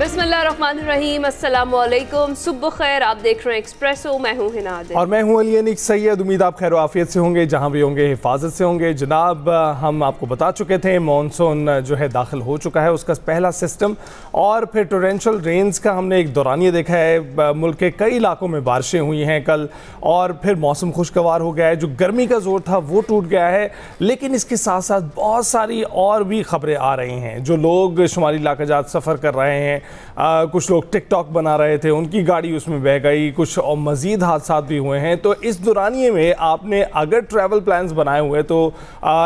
बिस्मिल्लाहिर्रहमानिर्रहीम, अस्सलाम वालेकुम, सुबह खैर। आप देख रहे हैं एक्सप्रेसो, मैं हूँ हिना आदिल और मैं हूँ अली अनीक सैयद। उम्मीद आप खैर आफियत से होंगे, जहाँ भी होंगे हिफाजत से होंगे। जनाब, हम आपको बता चुके थे मानसून जो है दाखिल हो चुका है, उसका पहला सिस्टम और फिर टोरेंशियल रेंज का हमने एक दौरानिया देखा है। मुल्क के कई इलाकों में बारिशें हुई हैं कल, और फिर मौसम खुशगवार हो गया है। जो गर्मी का जोर था वो टूट गया है, लेकिन इसके साथ साथ बहुत सारी और भी खबरें आ रही हैं। जो लोग शुमाली इलाका जात सफ़र कर रहे हैं, कुछ लोग टिकटॉक बना रहे थे, उनकी गाड़ी उसमें बह गई, कुछ और मज़ीद हादसा भी हुए हैं। तो इस दौरानिए में आपने अगर ट्रैवल प्लान्स बनाए हुए तो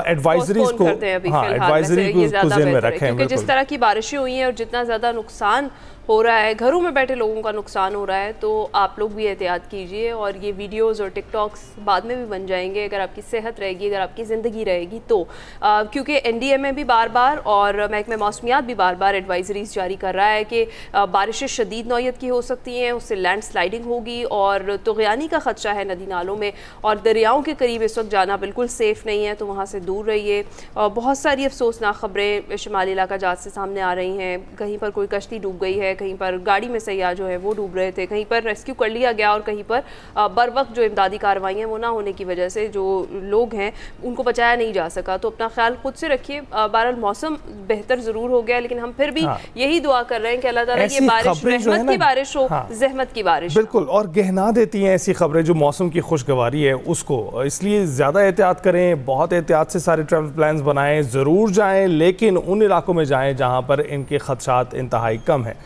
एडवाइजरीज को एडवाइजरी को ज़हन में रखें, क्योंकि जिस तरह की बारिशें हुई हैं और जितना ज़्यादा नुकसान हो रहा है, घरों में बैठे लोगों का नुकसान हो रहा है, तो आप लोग भी एहतियात कीजिए। और ये वीडियोस और टिकटॉक्स बाद में भी बन जाएंगे अगर आपकी सेहत रहेगी, अगर आपकी ज़िंदगी रहेगी तो। क्योंकि NDMA भी बार बार और महकमा मौसमियात भी बार बार एडवाइजरीज जारी कर रहा है कि बारिशें शदीद नौयत की हो सकती हैं, उससे लैंड स्लाइडिंग होगी और तुग़यानी का ख़दशा है नदी नालों में, और दरियाओं के करीब इस वक्त जाना बिल्कुल सेफ़ नहीं है, तो वहाँ से दूर रहिए। बहुत सारी अफसोसनाक खबरें शुमाली इलाका जात से सामने आ रही हैं। कहीं पर कोई कश्ती डूब गई है, कहीं पर गाड़ी में सयाह जो है वो डूब रहे थे, कहीं पर रेस्क्यू कर लिया गया, और कहीं पर बर वक्त जो इमदादी कार्रवाइयाँ वो ना होने की वजह से जो लोग हैं उनको बचाया नहीं जा सका। तो अपना ख्याल खुद से रखिए। बहरहाल मौसम बेहतर ज़रूर हो गया, लेकिन हम फिर भी यही दुआ कर रहे हैं कि अल्लाह ताला ये बारिश रहमत की बारिश हो, ज़हमत की बारिश बिल्कुल, और गहना देती हैं ऐसी खबरें जो मौसम की खुशगवारी है उसको। इसलिए ज़्यादा एहतियात करें, बहुत एहतियात से सारे ट्रैवल प्लान्स बनाएं, ज़रूर जाएं, लेकिन उन इलाकों में जाएं जहाँ पर इनके खदशात इंतहाई कम हैं।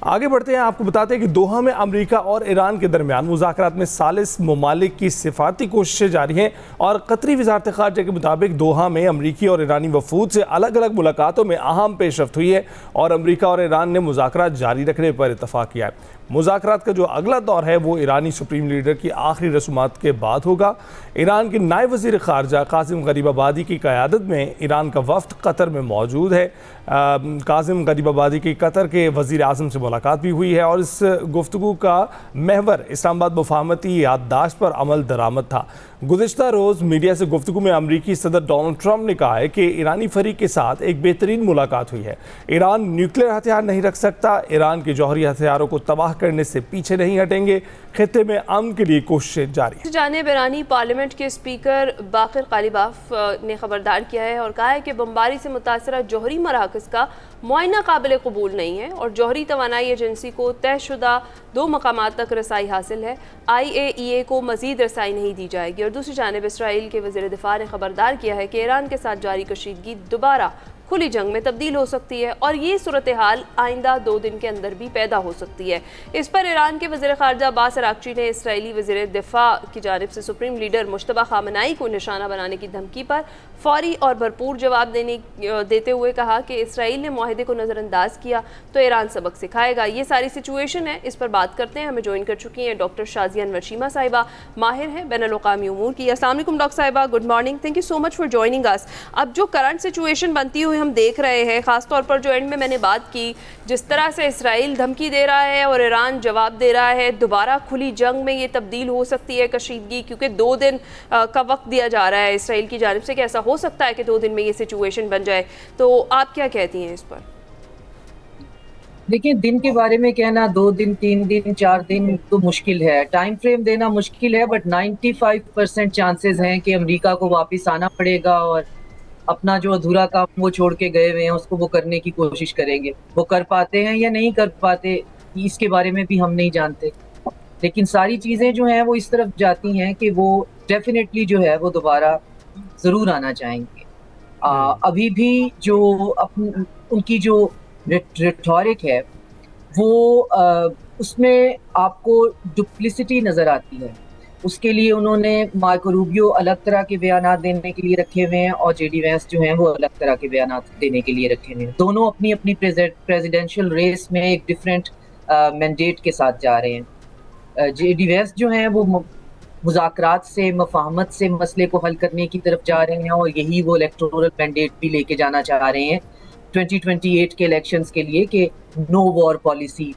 आगे बढ़ते हैं, आपको बताते हैं कि दोहा में अमेरिका और ईरान के दरमियान मुज़ाकरात में सालिस ममालिक की सिफाती कोशिशें जारी हैं। और कतरी वज़ारत ख़ारजा के मुताबिक दोहा में अमरीकी और ईरानी वफूद से अलग अलग मुलाकातों में अहम पेशरफ्त हुई है, और अमरीका और ईरान ने मुज़ाकरात जारी रखने पर इत्तफ़ाक़ किया है। मुज़ाकरात का जो अगला दौर है वो ईरानी सुप्रीम लीडर की आखिरी रसूमात के बाद होगा। ईरान के नायब वज़ीर ख़ारजा कासिम गरीबाबादी की क़यादत में ईरान का वफ़द कतर में मौजूद है। कासिम गरीबाबादी की कतर के वज़ीर आज़म से मुलाकात भी हुई है, और इस गुफ्तगू का महवर इस्लामाबाद मुफाहमती याददाश्त पर अमल दरामद था। गुज़िश्ता रोज़ मीडिया से गुफ्तगू में अमरीकी सदर डोनाल्ड ट्रंप ने कहा है कि ईरानी फरीक के साथ एक बेहतरीन मुलाकात हुई है। ईरान न्यूक्लियर हथियार नहीं रख सकता, ईरान के जौहरी हथियारों को तबाह करने से पीछे नहीं हटेंगे, खित्ते में अमन के लिए कोशिशें जारी हैं। जानिब ईरानी पार्लियामेंट के स्पीकर बाकिर कालिबाफ ने खबरदार किया है और कहा है कि बमबारी से मुतासरा जौहरी मराकज़ का मुआयना काबिल कबूल नहीं है, और जौहरी तवानाई एजेंसी को तयशुदा 2 मकामात तक रसाई हासिल है। IAEA को मज़ीद रसाई नहीं दी जाएगी। और दूसरी जानिब इसराइल के वज़ीर दिफा ने खबरदार किया है कि ईरान के साथ जारी कशीदगी दोबारा खुली जंग में तब्दील हो सकती है, और ये सूरत हाल आइंदा 2 दिन के अंदर भी पैदा हो सकती है। इस पर ईरान के वज़ीर ख़ारजा अब्बास अराग़ची ने इसराइली वज़ीर दिफा की जानिब से सुप्रीम लीडर मुश्तबा ख़ामेनी को निशाना बनाने की धमकी पर फौरी और भरपूर जवाब देते हुए कहा कि इसराइल ने मुआहदे को नज़रअंदाज किया तो ईरान सबक सिखाएगा। ये सारी सिचुएशन है, इस पर बात करते हैं। हमें ज्वाइन कर चुकी हैं डॉक्टर शाज़िया अनवर शीमा साहिबा, माहिर हैं बैनुल-अक़वामी उमूर की। अस्सलाम वालेकुम डॉक्टर साहिबा, good morning, thank you so much for joining us. अब जो करंट सिचुएशन बनती हुई हम देख रहे हैं, ख़ासतौर पर जो एंड में मैंने बात की, जिस तरह से इसराइल धमकी दे रहा है और ईरान जवाब दे रहा है, दोबारा खुली जंग में ये तब्दील हो सकती है कशीदगी, क्योंकि 2 दिन का वक्त दिया जा रहा है इसराइल की जानिब से कि ऐसा हो सकता है कि 2 दिन में ये सिचुएशन बन जाए। तो आप क्या कहती हैं इस पर? देखिए, दिन के बारे में कहना 2 दिन, 3 दिन, 4 दिन तो मुश्किल है, टाइम फ्रेम देना मुश्किल है, बट 95% चांसेस हैं कि अमेरिका को वापस आना पड़ेगा और अपना जो अधूरा काम वो छोड़ के गए हुए हैं उसको वो करने की कोशिश करेंगे। वो कर पाते हैं या नहीं कर पाते इसके बारे में भी हम नहीं जानते, लेकिन सारी चीज़ें जो हैं वो इस तरफ जाती हैं कि वो डेफिनेटली जो है वो दोबारा ज़रूर आना चाहेंगे। अभी भी जो उनकी जो रिटॉरिक है वो उसमें आपको डुप्लिसिटी नज़र आती है। उसके लिए उन्होंने मार्को रूबियो अलग तरह के बयानात देने के लिए रखे हुए हैं, और JD वैंस जो हैं वो अलग तरह के बयानात देने के लिए रखे हुए हैं। दोनों अपनी अपनी प्रेसिडेंशियल रेस में एक डिफरेंट मैंडेट के साथ जा रहे हैं। JD वैंस जो हैं वो मुज़ाकरात से, मफाहमत से मसले को हल करने की तरफ जा रहे हैं, और यही वो इलेक्टोरल मैंडेट भी लेके जाना चाह रहे हैं 2028 के इलेक्शंस के लिए, कि नो वॉर पॉलिसी,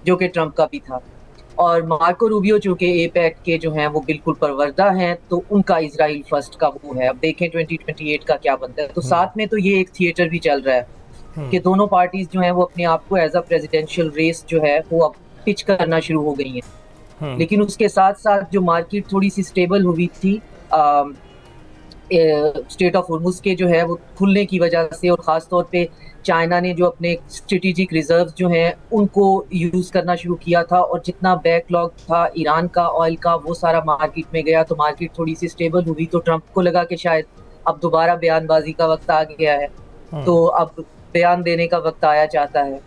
जो कि ट्रंप का भी था। और मार्को रूबियो जो कि APEC के जो हैं वो बिल्कुल परवरदा हैं, तो उनका इजराइल फर्स्ट का वो है। अब देखें 2028 का क्या बनता है। तो साथ में तो ये एक थिएटर भी चल रहा है कि दोनों पार्टीज जो हैं वो अपने आप को एज अ प्रेसिडेंशियल रेस जो है वो अब पिच करना शुरू हो गई हैं। लेकिन उसके साथ साथ जो मार्केट थोड़ी सी स्टेबल हुई थी स्टेट ऑफ होर्मुज के जो है वो खुलने की वजह से, और ख़ास तौर पे चाइना ने जो अपने स्ट्रेटेजिक रिजर्व जो हैं उनको यूज़ करना शुरू किया था, और जितना बैकलॉग था ईरान का ऑयल का वो सारा मार्केट में गया, तो मार्केट थोड़ी सी स्टेबल हुई। तो ट्रंप को लगा कि शायद अब दोबारा बयानबाजी का वक्त आ गया है, तो अब बयान देने का वक्त आया चाहता है।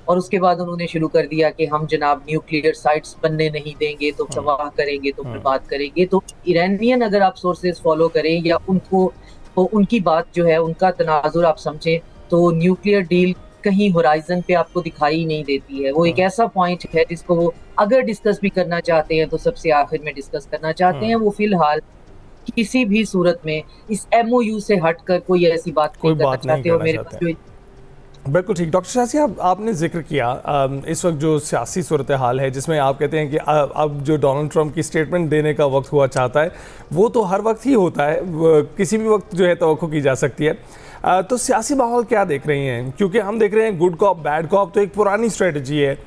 और उसके बाद उन्होंने शुरू कर दिया कि हम जनाब न्यूक्लियर साइट्स बनने नहीं देंगे, तो तबाह करेंगे, तो बर्बाद करेंगे। तो ईरानियन अगर आप सोर्सेज फॉलो करें या उनको तो उनकी बात जो है, उनका तनाजुर आप समझें, तो न्यूक्लियर डील कहीं होराइजन पे आपको दिखाई नहीं देती है। वो एक ऐसा पॉइंट है जिसको वो अगर डिस्कस भी करना चाहते हैं तो सबसे आखिर में डिस्कस करना चाहते हैं। वो फिलहाल किसी भी सूरत में इस MOU से हटकर कोई ऐसी बात नहीं करना चाहते। और मेरे पास जो बिल्कुल ठीक। डॉक्टर शाह साहब, आपने जिक्र किया इस वक्त जो सियासी सूरत हाल है जिसमें आप कहते हैं कि अब जो डोनाल्ड ट्रंप की स्टेटमेंट देने का वक्त हुआ चाहता है, वो तो हर वक्त ही होता है, किसी भी वक्त जो है तवक्को की जा सकती है। तो सियासी माहौल क्या देख रही हैं? क्योंकि हम देख रहे हैं गुड कॉप बैड कॉप तो एक पुरानी स्ट्रेटजी है,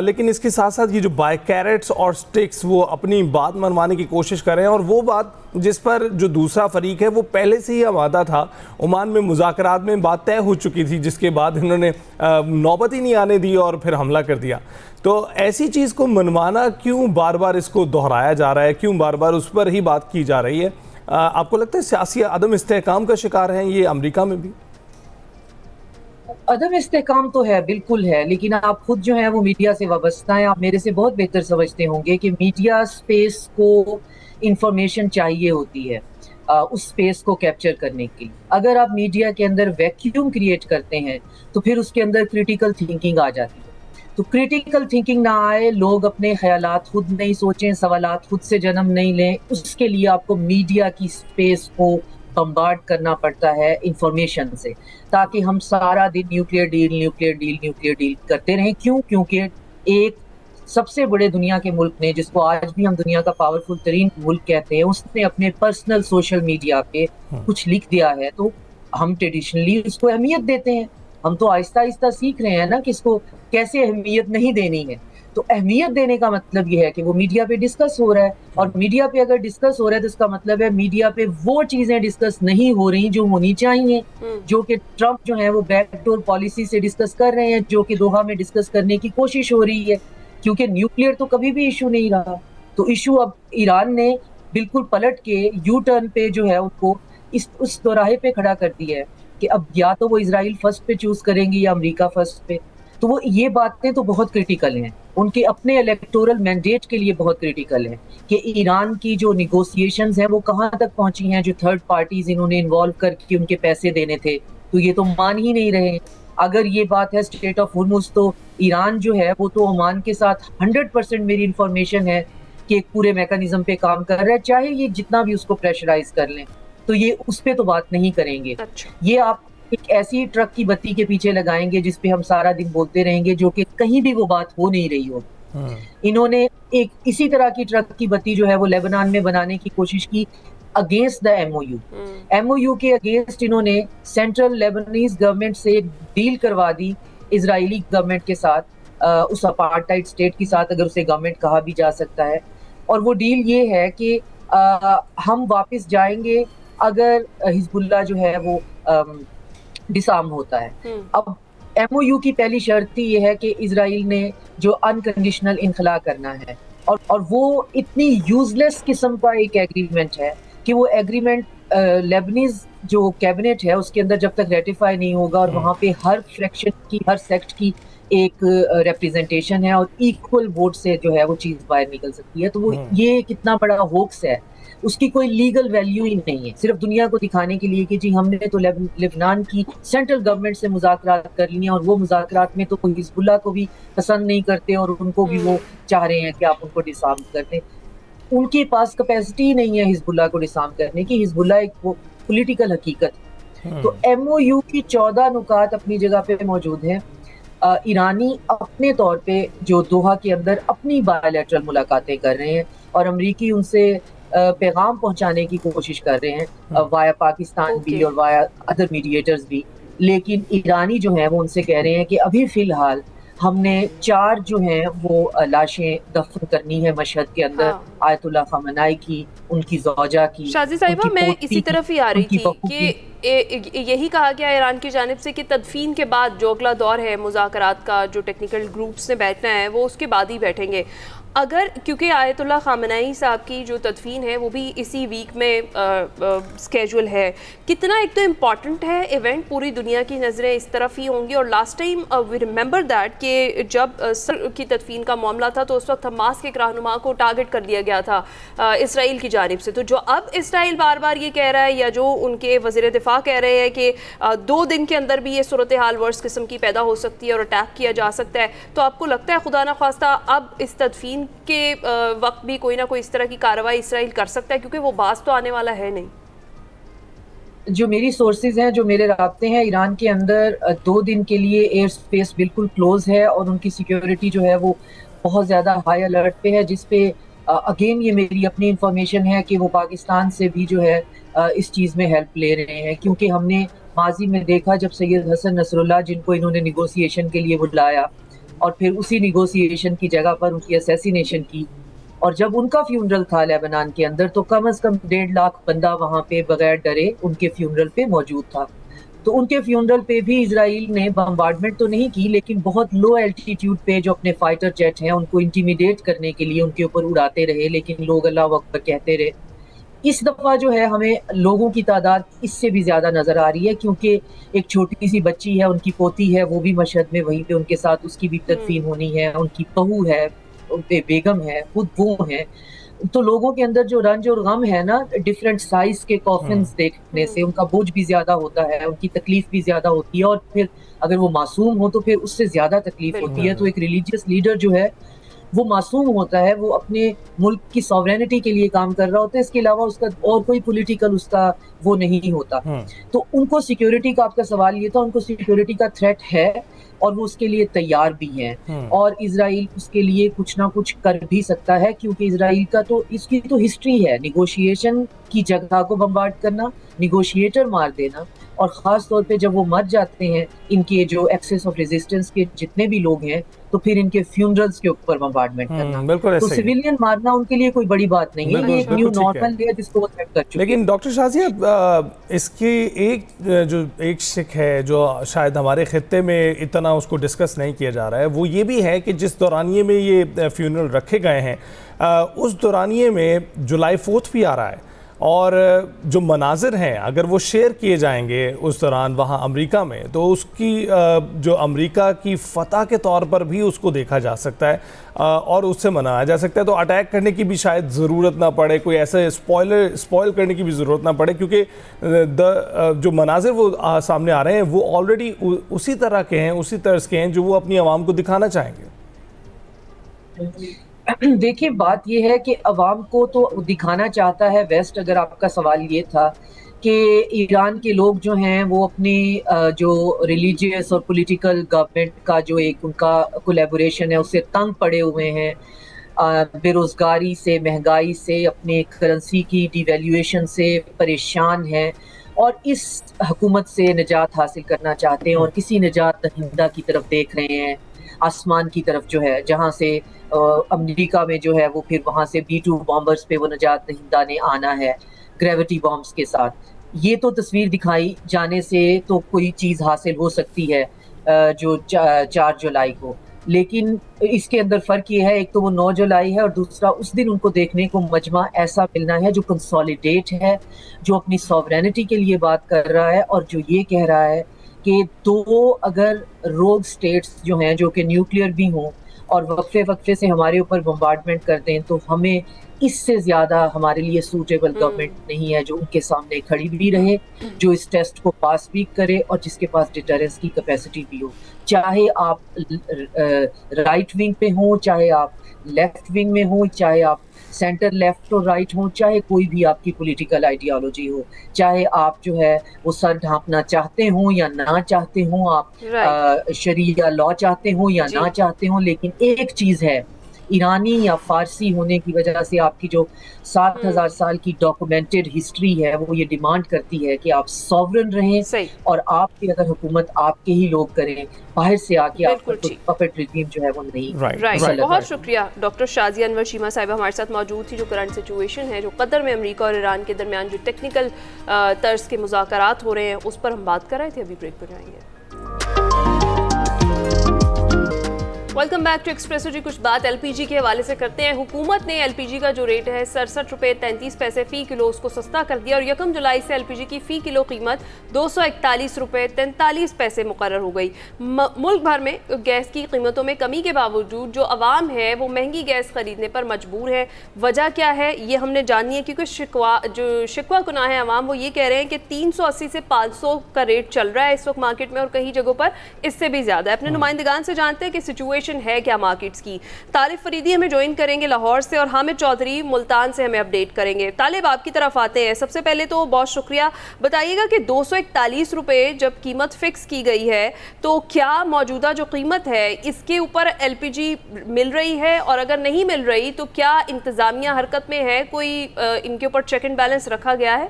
लेकिन इसके साथ साथ ये जो बाय कैरेट्स और स्टिक्स वो अपनी बात मनवाने की कोशिश कर रहे हैं, और वो बात जिस पर जो दूसरा फरीक है वो पहले से ही आमादा था। ओमान में मुज़ाकरात में बात तय हो चुकी थी, जिसके बाद इन्होंने नौबत ही नहीं आने दी और फिर हमला कर दिया। तो ऐसी चीज़ को मनवाना क्यों बार बार इसको दोहराया जा रहा है, क्यों बार बार उस पर ही बात की जा रही है? आपको लगता है सियासी अदम इस्तेहकाम का शिकार हैं ये अमेरिका में भी? अदम इस्तेहकाम तो है, बिल्कुल है, लेकिन आप खुद जो है वो मीडिया से वाबस्ता हैं। आप मेरे से बहुत बेहतर समझते होंगे कि मीडिया स्पेस को इंफॉर्मेशन चाहिए होती है उस स्पेस को कैप्चर करने के लिए। अगर आप मीडिया के अंदर वैक्यूम क्रिएट करते हैं तो फिर उसके अंदर क्रिटिकल थिंकिंग आ जाती है। तो क्रिटिकल थिंकिंग ना आए, लोग अपने ख्यालात खुद नहीं सोचें, सवालात खुद से जन्म नहीं लें, उसके लिए आपको मीडिया की स्पेस को बम्बार्ड करना पड़ता है इंफॉर्मेशन से, ताकि हम सारा दिन न्यूक्लियर डील करते रहें। क्यों? क्योंकि एक सबसे बड़े दुनिया के मुल्क ने, जिसको आज भी हम दुनिया का पावरफुल तरीन मुल्क कहते हैं, उसने अपने पर्सनल सोशल मीडिया पे कुछ लिख दिया है, तो हम ट्रेडिशनली उसको अहमियत देते हैं। हम तो आहिस्ता आहिस्ता सीख रहे हैं ना कि इसको कैसे अहमियत नहीं देनी है। तो अहमियत देने का मतलब ये है कि वो मीडिया पे डिस्कस हो रहा है, और मीडिया पे अगर डिस्कस हो रहा है तो इसका मतलब है मीडिया पे वो चीजें डिस्कस नहीं हो रही जो होनी चाहिए, जो कि ट्रंप जो है वो बैकडोर पॉलिसी से डिस्कस कर रहे हैं, जो कि दोहा में डिस्कस करने की कोशिश हो रही है। क्योंकि न्यूक्लियर तो कभी भी इशू नहीं रहा, तो इशू अब ईरान ने बिल्कुल पलट के यू टर्न पे जो है उसको उस दोराहे पे खड़ा कर दिया है कि अब या तो वो इजराइल फर्स्ट पे चूज करेंगे या अमेरिका फर्स्ट पे। तो वो ये बातें तो बहुत क्रिटिकल हैं, उनके अपने इलेक्टोरल मैंडेट के लिए बहुत क्रिटिकल है कि ईरान की जो निगोशिएशंस हैं वो कहाँ तक पहुंची हैं, जो थर्ड पार्टीज इन्होंने इन्वॉल्व करके उनके पैसे देने थे, तो ये तो मान ही नहीं रहे। अगर ये बात है स्टेट ऑफ होर्मुज, तो ईरान जो है वो तो ओमान के साथ 100% मेरी इंफॉर्मेशन है कि एक पूरे मैकेनिज्म पे काम कर रहा है, चाहे ये जितना भी उसको प्रेशराइज कर लें, तो ये उस पे तो बात नहीं करेंगे। ये आप एक ऐसी ट्रक की बत्ती के पीछे लगाएंगे जिसपे हम सारा दिन बोलते रहेंगे, जो कि कहीं भी वो बात हो नहीं रही हो। इन्होंने एक इसी तरह की ट्रक की बत्ती जो है वो लेबनान में बनाने की कोशिश की अगेंस्ट द MOU के अगेंस्ट इन्होंने सेंट्रल लेबनीज गवर्नमेंट से एक डील करवा दी इजरायली गवर्नमेंट के साथ, उस अपार्टाइड स्टेट के साथ, अगर उसे गवर्नमेंट कहा भी जा सकता है। और वो डील ये है कि हम वापस जाएंगे अगर हिजबुल्लाह जो है वो डिसआर्म होता है। अब MOU की पहली शर्त ये है कि इजराइल ने जो अनकंडीशनल इनखला करना है, और वो इतनी यूजलेस किस्म का एक एग्रीमेंट है कि वो एग्रीमेंट लेबनीज जो कैबिनेट है उसके अंदर जब तक रेटिफाई नहीं होगा, और वहाँ पे हर फ्रैक्शन की, हर सेक्ट की एक रिप्रेजेंटेशन है, और इक्वल वोट से जो है वो चीज़ बाहर निकल सकती है। तो वो ये कितना बड़ा होक्स है, उसकी कोई लीगल वैल्यू ही नहीं है, सिर्फ दुनिया को दिखाने के लिए कि जी हमने तो लेबनान की सेंट्रल गवर्नमेंट से मुज़ाकरात कर लिए, और वो मुज़ाकरात में तो कोई हिजबुल्लाह को भी पसंद नहीं करते, और उनको भी वो चाह रहे हैं कि आप उनको डिसआर्म कर दें। उनके पास कैपेसिटी नहीं है हिजबुल्लाह को डिसआर्म करने की। हिजबुल्लाह एक पॉलिटिकल हकीकत है। तो MOU की 14 नुकात अपनी जगह पे मौजूद हैं। ईरानी अपने तौर पे जो दोहा के अंदर अपनी बायलैटरल मुलाकातें कर रहे हैं, और अमरीकी उनसे पैगाम पहुंचाने की कोशिश कर रहे हैं वाया पाकिस्तान भी और वाया अदर मीडिएटर्स भी, लेकिन ईरानी जो हैं वो उनसे कह रहे हैं कि अभी फ़िलहाल हमने 4 जो हैं वो लाशें दफ़न करनी है मशहद के अंदर, हाँ। आयतुल्लाह ख़ामेनी की, उनकी ज़ौजा की, शाज़ी साहिबा, उनकी मैं पोती इसी की, तरफ ही आ रही उनकी थी बहू कि की। यही कहा गया ईरान की जानिब से कि तदफीन के बाद जो अगला दौर है मुज़ाकरात का, जो टेक्निकल ग्रुप्स ने बैठना है वो उसके बाद ही बैठेंगे। अगर क्योंकि आयतुल्लाह ख़ामेनी साहब की जो तदफीन है वो भी इसी वीक में स्केजुअल है, कितना एक तो इम्पॉर्टेंट है इवेंट, पूरी दुनिया की नज़रें इस तरफ ही होंगी। और last time we remember that कि जब सर की तदफीन का मामला था तो उस वक्त हमास के एक रहनुमा को टारगेट कर दिया गया था इसराइल की जानिब से। तो जो अब इसराइल बार बार ये कह रहा है, या जो उनके वज़ीर दिफा कह रहे हैं कि 2 दिन के अंदर भी ये सूरत हाल वर्स किस्म की पैदा हो सकती है और अटैक किया जा सकता है, तो आपको लगता है खुदा न ख्वास्ता अब इस तदफीन के वक्त भी कोई ना कोई इस तरह की कार्रवाई इसराइल कर सकता है, क्योंकि वो बास तो आने वाला है नहीं? जो मेरी सोर्सेज हैं, जो मेरे राब्ते हैं, ईरान के अंदर 2 दिन के लिए एयर स्पेस बिल्कुल क्लोज है और उनकी सिक्योरिटी जो है वो बहुत ज़्यादा हाई अलर्ट पे है, जिस पे अगेन ये मेरी अपनी इंफॉर्मेशन है कि वो पाकिस्तान से भी जो है इस चीज़ में हेल्प ले रहे हैं, क्योंकि हमने माजी में देखा जब सैयद हसन नसरुल्लाह, जिनको इन्होंने निगोसिएशन के लिए बुलाया और फिर उसी निगोसिएशन की जगह पर उनकी असैसिनेशन की, और जब उनका फ्यूनरल था लेबनान के अंदर, तो कम से कम 1.5 लाख बंदा वहाँ पे बगैर डरे उनके फ्यूनरल पे मौजूद था। तो उनके फ्यूनरल पे भी इजराइल ने बम्बार्डमेंट तो नहीं की, लेकिन बहुत लो एल्टीट्यूड पे जो अपने फाइटर जेट हैं उनको इंटिमिडेट करने के लिए उनके ऊपर उड़ाते रहे, लेकिन लोग अल्लाह अकबर कहते रहे। इस दफ़ा जो है हमें लोगों की तादाद इससे भी ज़्यादा नज़र आ रही है, क्योंकि एक छोटी सी बच्ची है, उनकी पोती है, वो भी मशहद में वहीं पे उनके साथ, उसकी भी तदफीन होनी है, उनकी बहू है, बेगम है, खुद वो है। तो लोगों के अंदर जो रंज और गम है ना, डिफरेंट साइज के कॉफिन्स देखने से उनका बोझ भी ज्यादा होता है, उनकी तकलीफ भी ज्यादा होती है, और फिर अगर वो मासूम हो तो फिर उससे ज्यादा तकलीफ होती है। तो एक रिलीजियस लीडर जो है वो मासूम होता है, वो अपने मुल्क की सॉवरेनिटी के लिए काम कर रहा होता है, इसके अलावा उसका और कोई पॉलिटिकल उसका वो नहीं होता। तो उनको सिक्योरिटी का, आपका सवाल ये था, उनको सिक्योरिटी का थ्रेट है और वो उसके लिए तैयार भी हैं, और इजराइल उसके लिए कुछ ना कुछ कर भी सकता है, क्योंकि इजराइल का तो इसकी तो हिस्ट्री है निगोशिएशन की जगह को बम्बार्ड करना, निगोशिएटर मार देना, और ख़ास तौर पे जब वो मर जाते हैं, इनके जो एक्सेस ऑफ रेजिस्टेंस के जितने भी लोग हैं, तो फिर इनके फ्यूनरल्स के ऊपर बम्बार्डमेंट करना, तो सिविलियन मारना उनके लिए कोई बड़ी बात नहीं है, ये एक न्यू नॉर्मल है जिसको वो एक्सेप्ट कर चुके हैं। लेकिन डॉक्टर शाज़िया, इसकी एक शिक है जो शायद हमारे खित्ते में इतना उसको डिस्कस नहीं किया जा रहा है, वो ये भी है कि जिस दौरानिए में ये फ्यूनरल रखे गए हैं, उस दौरानिए में जुलाई 4 भी आ रहा है, और जो मनाजिर हैं अगर वो शेयर किए जाएंगे उस दौरान वहाँ अमेरिका में, तो उसकी जो अमेरिका की फ़तह के तौर पर भी उसको देखा जा सकता है और उससे मनाया जा सकता है। तो अटैक करने की भी शायद ज़रूरत ना पड़े, कोई ऐसे स्पॉइल करने की भी ज़रूरत ना पड़े, क्योंकि जो मनाजिर वो सामने आ रहे हैं वो ऑलरेडी उसी तरह के हैं, उसी तर्ज के हैं जो वो अपनी आवाम को दिखाना चाहेंगे। देखिए, बात यह है कि अवाम को तो दिखाना चाहता है वेस्ट। अगर आपका सवाल ये था कि ईरान के लोग जो हैं वो अपनी जो रिलीजियस और पॉलिटिकल गवर्नमेंट का जो एक उनका कोलैबोरेशन है उससे तंग पड़े हुए हैं, बेरोज़गारी से, महंगाई से, अपने करेंसी की डिवैल्यूएशन से परेशान हैं, और इस हुकूमत से निजात हासिल करना चाहते हैं और किसी निजात दहिंदा की तरफ देख रहे हैं, आसमान की तरफ जो है, जहाँ से अमेरिका में जो है वो फिर वहाँ से B-2 बॉम्बर्स पे वो निजात दहिंदा ने आना है ग्रेविटी बॉम्ब्स के साथ। ये तो तस्वीर दिखाई जाने से तो कोई चीज़ हासिल हो सकती है जो 4 जुलाई को, लेकिन इसके अंदर फ़र्क ये है, एक तो वो 9 जुलाई है और दूसरा उस दिन उनको देखने को मजमा ऐसा मिलना है जो कंसोलिडेट है, जो अपनी सॉवरेनिटी के लिए बात कर रहा है, और जो ये कह रहा है कि 2 अगर रोग स्टेट्स जो हैं जो कि न्यूक्लियर भी हों और वक्फे से हमारे ऊपर बम्बार्डमेंट कर दें, तो हमें इससे ज़्यादा हमारे लिए सूटेबल गवर्नमेंट नहीं है जो उनके सामने खड़ी भी रहे, जो इस टेस्ट को पास भी करे और जिसके पास डिटरेंस की कैपेसिटी भी हो। चाहे आप राइट विंग पे हों, चाहे आप लेफ्ट विंग में हों, चाहे आप सेंटर लेफ्ट और राइट हो, चाहे कोई भी आपकी पॉलिटिकल आइडियोलॉजी हो, चाहे आप जो है वो सर ढांपना चाहते हो या ना चाहते हो, आप शरिया लॉ चाहते हो या ना चाहते हो, लेकिन एक चीज़ है ईरानी या फारसी होने की वजह से आपकी जो 7,000 साल की डॉक्यूमेंटेड हिस्ट्री है वो ये डिमांड करती है कि आप सॉवरन रहें सही। और आपकी अगर हुकूमत आपके ही लोग करें, बाहर से आके बिल्कुल आपका ठीक। पपेट रिजीम जो है वो नहीं। राइट, बहुत शुक्रिया डॉक्टर शाजिया अनवर शीमा साहिबा हमारे साथ मौजूद थी। जो करंट सिचुएशन है, जो कतर में अमेरिका और ईरान के दरमियान जो टेक्निकल तर्ज के मुज़ाकरात हो रहे हैं, उस पर हम बात कर रहे थे। अभी ब्रेक पर जाएंगे। वेलकम बैक टू एक्सप्रेसो जी। कुछ बात एलपीजी के हवाले से करते हैं। हुकूमत ने एलपीजी का जो रेट है 67 रुपये 33 पैसे फ़ी किलो उसको सस्ता कर दिया और 1 जुलाई से एलपीजी की फ़ी किलो कीमत 241 रुपये 43 पैसे मुकर्रर हो गई। मुल्क भर में गैस की कीमतों में कमी के बावजूद जो अवाम है वो महंगी गैस खरीदने पर मजबूर है। वजह क्या है ये हमने जाननी है, क्योंकि शिकवा कुनाह है अवाम, वो ये कह रहे हैं कि 380 से 500 का रेट चल रहा है इस वक्त मार्केट में और कई जगहों पर इससे भी ज़्यादा है। अपने नुमाइंदगान से जानते हैं कि सिचुएशन है क्या मार्केट्स की। तालिब फरीदी हमें ज्वाइन करेंगे लाहौर से और हामिद चौधरी मुल्तान से हमें अपडेट करेंगे। तालिब, आपकी तरफ आते हैं। सबसे पहले तो बहुत शुक्रिया, बताइएगा कि 241 रुपये जब कीमत फिक्स की गई है तो क्या मौजूदा जो कीमत है इसके ऊपर एलपीजी मिल रही है, और अगर नहीं मिल रही तो क्या इंतजामिया हरकत में है, कोई इनके ऊपर चेक एंड बैलेंस रखा गया है?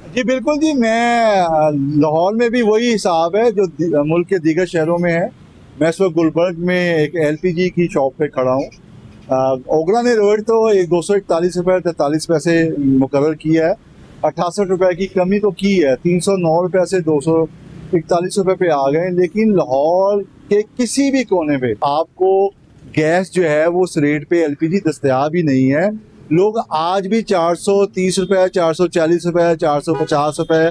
जी बिल्कुल जी, मैं लाहौर में भी वही हिसाब है जो मुल्क के दीगर शहरों में है। मैं इस वक्त गुलबर्ग में एक एलपीजी की शॉप पे खड़ा हूँ। ओगरा ने रेट तो 241 रुपये 43 पैसे मुकर्रर किया है। 68 रुपये की कमी तो की है, 309 रुपये से 241 रुपये पे आ गए। लेकिन लाहौर के किसी भी कोने पे आपको गैस जो है वो उस रेट पे एलपीजी दस्तयाब ही नहीं है। लोग आज भी 430 रुपये 440 रुपये 450 रुपये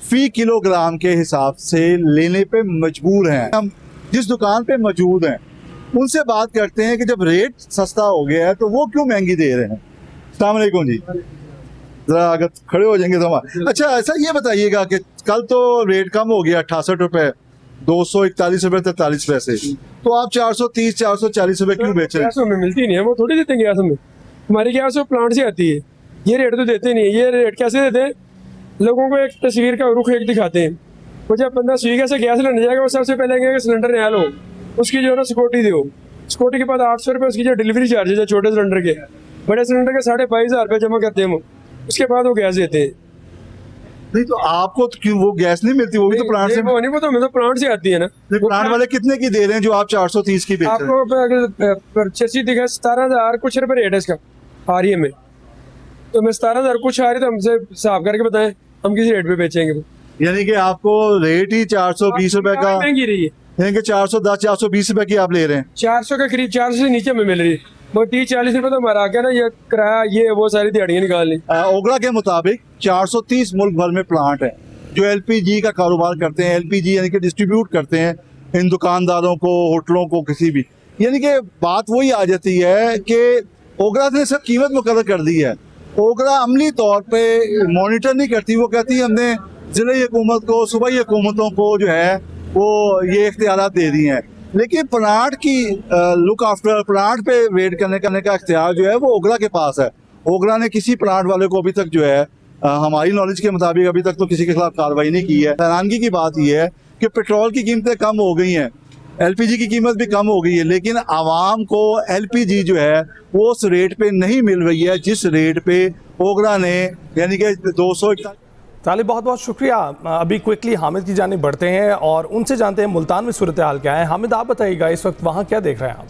फी किलोग्राम के हिसाब से लेने पे मजबूर हैं। हम जिस दुकान पे मौजूद हैं उनसे बात करते हैं कि जब रेट सस्ता हो गया है तो वो क्यों महंगी दे रहे हैं। अस्सलाम वालेकुम जी, जरा अगर खड़े हो जाएंगे तो हमारे। अच्छा, ऐसा ये बताइएगा कि कल तो रेट कम हो गया 68 रुपये 241 रुपये 43 पैसे, तो आप 430 440 रुपये क्यों बेच रहे हैं? गैस हमें मिलती नहीं है, वो थोड़ी देते हैं गैस हमें। हमारी गैस वो प्लांट से आती है, ये रेट तो देते नहीं है। ये रेट कैसे देते हैं? लोगों को एक तस्वीर का रुख एक दिखाते हैं। वो जब बंदा स्विगी से गैस लेने जाएगा वो सबसे पहले कहेंगे सिलेंडर नया लो, उसकी जो है ना सिक्योरिटी दो। सिक्योरिटी के बाद 800 रुपये उसकी जो डिलीवरी चार्जेज है छोटे सिलेंडर के, बड़े सिलेंडर के 22,500 रुपये जमा करते हैं हम, उसके बाद वो गैस देते हैं। नहीं तो आपको तो क्यों वो गैस नहीं मिलती? वो भी तो प्लांट से, वो नहीं, वो तो हमें तो प्लांट से आती है ना। प्लांट वाले कितने की दे रहे हैं जो आप 430 की बेच रहे हैं? आपको परचेसी दिखा 17,000 कुछ रुपये रेट है इसका आरिये में, तो मैं 17,000 कुछ आ रही तो हमसे हिसाब करके बताएं हम किसी रेट पे बेचेंगे। यानी कि आपको रेट ही 420 रुपए का महंगी रही है, यानी कि 410 420 रुपए की आप ले रहे हैं। 400 के करीब, 400 से नीचे में मिल रही है। वो 30-40 रुपए तो हमारा आ गया ना, ये किराया ये वो सारी दिहाड़ियाँ निकाल ली। ओगरा के मुताबिक 430 मुल्क भर में प्लांट है जो एलपीजी का कारोबार करते हैं। एलपीजी यानी कि डिस्ट्रीब्यूट करते हैं इन दुकानदारों को, होटलों को, किसी भी। यानी कि बात वही आ जाती है कि ओगरा ने सब कीमत मुकर्रर कर दी है। ओगरा अमली तौर पे मॉनिटर नहीं करती, वो कहती है हमने जिले हुकूमत को, सूबाई हुकूमतों को जो है वो ये इख्तियारात दे दिए हैं। लेकिन प्लांट की लुक आफ्टर, प्लांट पे रेड करने का इख्तियार जो है वो ओगरा के पास है। ओगरा ने किसी प्लांट वाले को अभी तक जो है हमारी नॉलेज के मुताबिक अभी तक तो किसी के खिलाफ कार्रवाई नहीं की है। हैरानगी की बात यह है कि पेट्रोल की कीमतें कम हो गई हैं, एलपीजी की कीमत भी कम हो गई है, लेकिन आवाम को एलपीजी जो है वो उस रेट पे नहीं मिल रही है जिस रेट पे ओगरा ने, यानी कि 241। तालिब, बहुत बहुत शुक्रिया। अभी क्विकली हामिद की जानिब बढ़ते हैं और उनसे जानते हैं मुल्तान में सूरत हाल क्या है। हामिद, आप बताइएगा इस वक्त वहाँ क्या देख रहे हैं आप?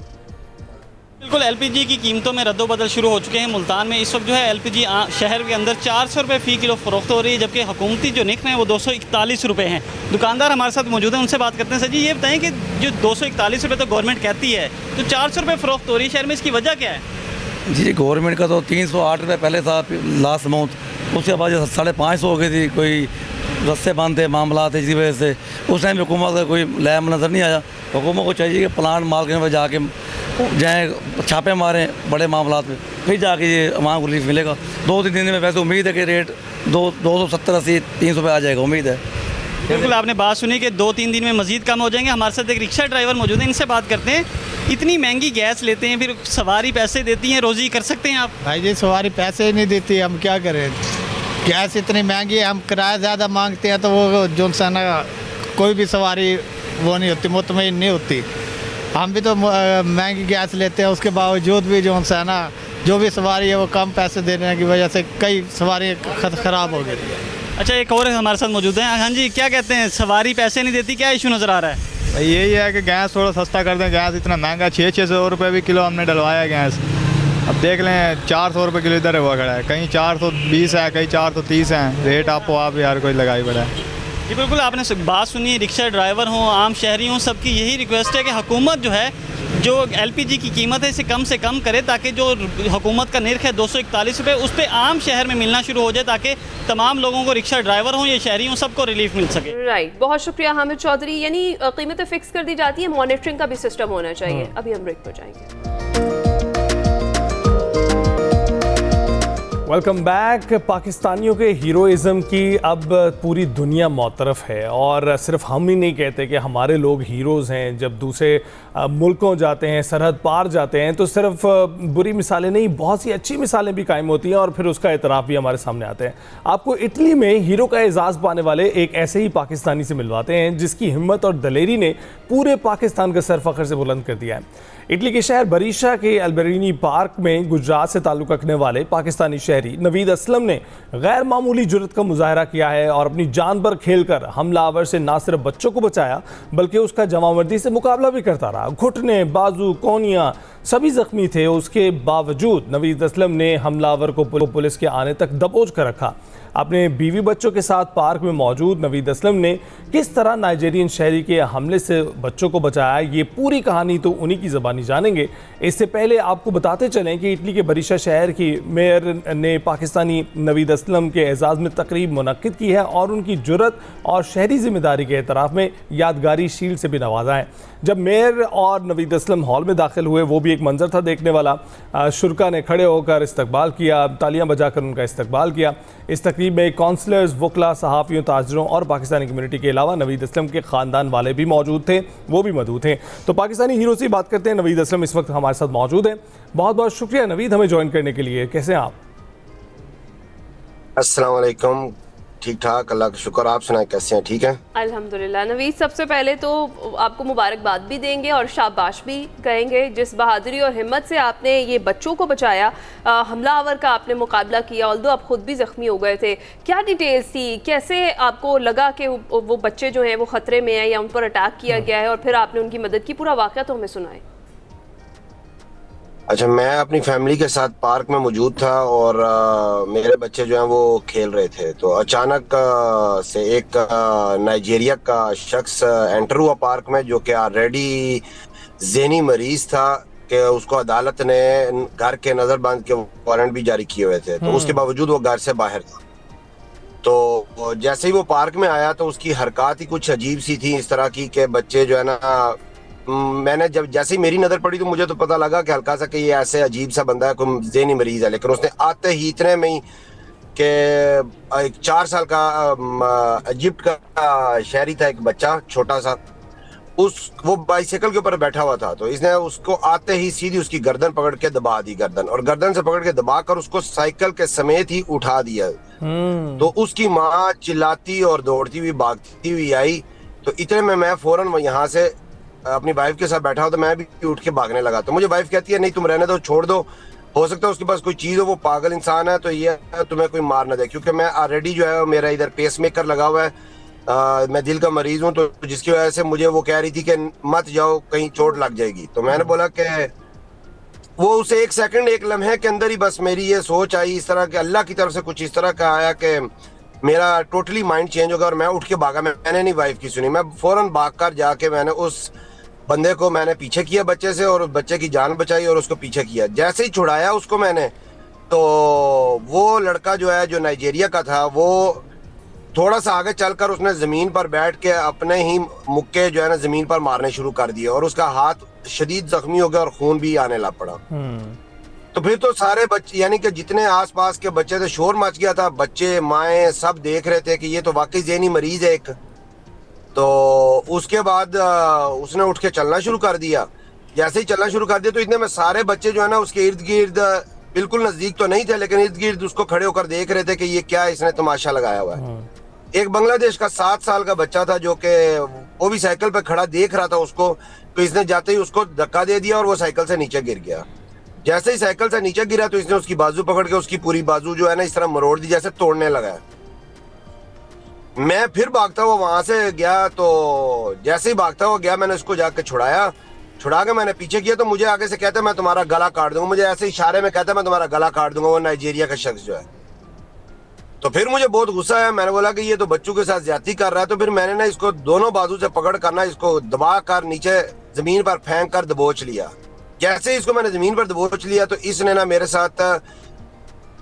बिल्कुल, एलपीजी की कीमतों में रद्दोबदल शुरू हो चुके हैं मुल्तान में। इस वक्त जो है एलपीजी शहर के अंदर 400 रुपये फ़ी किलो फ़रोख्त हो रही है, जबकि हुकूमती जो निक हैं वो 241 रुपये हैं। दुकानदार हमारे साथ मौजूद हैं, उनसे बात करते हैं। सर जी, ये बताएं कि जो 241 रुपये तो गवर्नमेंट कहती है, तो 400 रुपये फ़रोख्त हो रही है शहर में, इसकी वजह क्या है? जी, गवर्नमेंट का तो 308 रुपये पहले था लास्ट मंथ, उसके बाद 550 हो गई थी। कोई रस्ते बंद थे, मामला थे, इसी वजह से उस टाइम हुकूमत का कोई लैब नज़र नहीं आया। हुकूमत को चाहिए कि प्लांट मार्केट में जाके जाएँ, छापे मारें बड़े मामला में, फिर जाके ये अवाम को रिलीफ मिलेगा। 2-3 दिन में वैसे उम्मीद है कि रेट 270 80 300 रुपये आ जाएगा, उम्मीद है। बिल्कुल, आपने बात सुनी कि 2-3 दिन में मज़ीद कम हो जाएंगे। हमारे साथ एक रिक्शा ड्राइवर मौजूद है, इनसे बात करते हैं। इतनी महंगी गैस लेते हैं, फिर सवारी पैसे देती हैं, रोज़ी कर सकते हैं आप? भाई जी, सवारी पैसे ही नहीं देती, हम क्या करें? गैस इतनी महंगी है, हम किराया ज़्यादा मांगते हैं तो वो जो सा ना कोई भी सवारी वो नहीं होती, मुतमईन नहीं होती। हम भी तो महंगी गैस लेते हैं, उसके बावजूद भी जो है ना, जो भी सवारी है वो कम पैसे देने की वजह से कई सवारी ख़राब हो गई। अच्छा, एक और हमारे साथ मौजूद हैं। हाँ जी, क्या कहते हैं, सवारी पैसे नहीं देती, क्या इशू नज़र आ रहा है? भाई यही है कि गैस थोड़ा सस्ता कर दें। गैस इतना महंगा, 600 रुपये भी किलो हमने डलवाया गैस। अब देख लें 400 रुपये किलो इधर हुआ खड़ा है, कहीं 420 है, कहीं 430 है। रेट आपको आप यार कोई लगाई पड़ा है। जी बिल्कुल, आपने बात सुनी। रिक्शा ड्राइवर हों, आम शहरी हों, सबकी यही रिक्वेस्ट है कि हुकूमत जो है जो एलपीजी की कीमत है इसे कम से कम करे, ताकि जो हुकूमत का निर्ख है 241 रुपये उस पर आम शहर में मिलना शुरू हो जाए, ताकि तमाम लोगों को, रिक्शा ड्राइवर हों या शहरी हों, सबको रिलीफ मिल सके। राइट, बहुत शुक्रिया हामिद चौधरी। यानी कीमतें फिक्स कर दी जाती है, मॉनिटरिंग का भी सिस्टम होना चाहिए। अभी हम ब्रेक पर जाएंगे। Welcome back. पाकिस्तानियों के हीरोइज़म की अब पूरी दुनिया मौतरफ है, और सिर्फ हम ही नहीं कहते कि हमारे लोग हीरोज़ हैं। जब दूसरे मुल्कों जाते हैं, सरहद पार जाते हैं, तो सिर्फ बुरी मिसालें नहीं, बहुत सी अच्छी मिसालें भी कायम होती हैं और फिर उसका एतराफ़ भी हमारे सामने आते हैं। आपको इटली में हीरो का एजाज़ पाने वाले एक ऐसे ही पाकिस्तानी से मिलवाते हैं जिसकी हिम्मत और दलेरी ने पूरे पाकिस्तान का सर फ़ख्र से बुलंद कर दिया है। इटली के शहर बरीशा के अल्बेरिनी पार्क में गुजरात से ताल्लुक़ रखने वाले पाकिस्तानी शहरी नवीद असलम ने गैर मामूली जुर्रत का मुजाहरा किया है और अपनी जान पर खेलकर हमलावर से ना सिर्फ बच्चों को बचाया बल्कि उसका जमामर्दी से मुकाबला भी करता रहा। घुटने, बाजू, कोनियाँ सभी जख्मी थे। उसके बावजूद नवीद असलम ने हमलावर को पुलिस के आने तक दबोच कर रखा। अपने बीवी बच्चों के साथ पार्क में मौजूद नवीद असलम ने किस तरह नाइजीरियन शहरी के हमले से बच्चों को बचाया, ये पूरी कहानी तो उन्हीं की ज़बानी जानेंगे। इससे पहले आपको बताते चलें कि इटली के बरीशा शहर की मेयर ने पाकिस्तानी नवीद असलम के एजाज़ में तकरीब मुनक्किद की है और उनकी जुर्रत और शहरी जिम्मेदारी के एतराफ़ में यादगारी शील्ड से भी नवाजा है। जब मेयर और नवीद असलम हॉल में दाखिल हुए, वो भी एक मंजर था देखने वाला। शुरका ने खड़े होकर इस्तकबाल किया, तालियां बजाकर उनका इस्तकबाल किया। इस तकरीब में काउंसलर्स, वकला, सहाफ़ियों, ताजरों और पाकिस्तानी कम्युनिटी के अलावा नवीद असलम के ख़ानदान वाले भी मौजूद थे, वो भी मौजूद थे। तो पाकिस्तानी हीरो से बात करते हैं। नवीद असलम इस वक्त हमारे साथ मौजूद हैं। बहुत बहुत शुक्रिया नवीद हमें ज्वाइन करने के लिए। कैसे हैं आप? अस्सलाम वालेकुम। ठीक ठाक, अल्लाह का शुक्र। आप सुनाएं, कैसे हैं? ठीक है, अल्हम्दुलिल्लाह। नवीद, सबसे पहले तो आपको मुबारकबाद भी देंगे और शाबाश भी कहेंगे, जिस बहादुरी और हिम्मत से आपने ये बच्चों को बचाया, हमलावर का आपने मुकाबला किया, ऑल्दो आप खुद भी ज़ख्मी हो गए थे। क्या डिटेल्स थी, कैसे आपको लगा कि वो बच्चे जो हैं वो ख़तरे में हैं या उन पर अटैक किया गया है, और फिर आपने उनकी मदद की? पूरा वाक़या तो हमें सुनाएं। अच्छा, मैं अपनी फैमिली के साथ पार्क में मौजूद था और मेरे बच्चे जो हैं वो खेल रहे थे, तो अचानक से एक नाइजीरिया का शख्स एंटर हुआ पार्क में, जो कि ऑलरेडी ज़हनी मरीज था कि उसको अदालत ने घर के नज़रबंद के वारंट भी जारी किए हुए थे, तो उसके बावजूद वो घर से बाहर था। तो जैसे ही वो पार्क में आया तो उसकी हरकत ही कुछ अजीब सी थी, इस तरह की कि बच्चे जो है ना, मैंने जब जैसे ही मेरी नजर पड़ी तो मुझे तो पता लगा कि हल्का सा कि ये ऐसे अजीब सा बंदा है, कोई ज़हनी मरीज है। लेकिन उसने आते ही इतने में ही कि एक 4 साल का इजिप्ट का शहरी था, एक बच्चा छोटा सा, वो बाइसाइकिल के ऊपर बैठा हुआ था, तो इसने उसको आते ही सीधी उसकी गर्दन पकड़ के दबा दी, गर्दन, और गर्दन से पकड़ के दबा कर उसको साइकिल के समेत ही उठा दिया। तो उसकी माँ चिल्लाती और दौड़ती हुई भागती हुई आई। तो इतने में मैं फौरन यहाँ से अपनी वाइफ के साथ बैठा हो, तो मैं भी उठ के भागने लगा। तो मुझे वाइफ कहती है, नहीं तुम रहने दो, छोड़ दो, हो सकता है उसके पास कोई चीज़ हो, वो पागल इंसान है, तो ये तुम्हें कोई मार ना दे, क्योंकि मैं ऑलरेडी जो है मेरा इधर पेस मेकर लगा हुआ है, मैं दिल का मरीज हूँ, तो जिसकी वजह से मुझे वो कह रही थी कि मत जाओ, कहीं चोट लग जाएगी। तो मैंने बोला कि वो उसे 1 सेकंड, 1 लम्हे के अंदर ही बस मेरी ये सोच आई इस तरह के, अल्लाह की तरफ से कुछ इस तरह का आया कि मेरा टोटली माइंड चेंज हो गया और मैं उठ के भागा। मैंने नहीं वाइफ की सुनी, मैं फौरन भाग कर जाके मैंने उस बंदे को मैंने पीछे किया बच्चे से, और बच्चे की जान बचाई और उसको पीछे किया। जैसे ही छुड़ाया उसको मैंने, तो वो लड़का जो है, जो नाइजीरिया का था, वो थोड़ा सा आगे चलकर उसने जमीन पर बैठ के अपने ही मुक्के जो है ना जमीन पर मारने शुरू कर दिए, और उसका हाथ शदीद जख्मी हो गया और खून भी आने लग पड़ा। तो फिर तो सारे बच्चे, यानी कि जितने आसपास के बच्चे थे, शोर मच गया था, बच्चे, माएँ सब देख रहे थे कि ये तो वाकई ज़हनी मरीज है एक। तो उसके बाद उसने उठ के चलना शुरू कर दिया। जैसे ही चलना शुरू कर दिया तो इतने में सारे बच्चे जो है ना उसके इर्द गिर्द, बिल्कुल नजदीक तो नहीं थे लेकिन इर्द गिर्द उसको खड़े होकर देख रहे थे कि ये क्या इसने तमाशा लगाया हुआ है। एक बांग्लादेश का 7 साल का बच्चा था, जो कि वो भी साइकिल पे खड़ा देख रहा था उसको, तो इसने जाते ही उसको धक्का दे दिया और वो साइकिल से नीचे गिर गया। जैसे ही साइकिल से नीचे गिरा तो इसने उसकी बाजू पकड़ के उसकी पूरी बाजू जो है ना इस तरह मरोड़ दी, जैसे तोड़ने लगा। मैं फिर भागता हुआ वहां से गया, तो जैसे ही भागता हुआ गया मैंने उसको जाके छुड़ा के मैंने पीछे किया, तो मुझे आगे से कहता है मैं तुम्हारा गला काट दूंगा, मुझे ऐसे इशारे में कहता है मैं तुम्हारा गला काट दूंगा, वो नाइजीरिया का शख्स जो है। तो फिर मुझे बहुत गुस्सा आया, मैंने बोला कि ये तो बच्चों के साथ ज्यादती कर रहा है। तो फिर मैंने ना इसको दोनों बाजू से पकड़ कर ना इसको दबा कर नीचे जमीन पर फेंक कर दबोच लिया। जैसे ही इसको मैंने जमीन पर दबोच लिया तो इसने ना मेरे साथ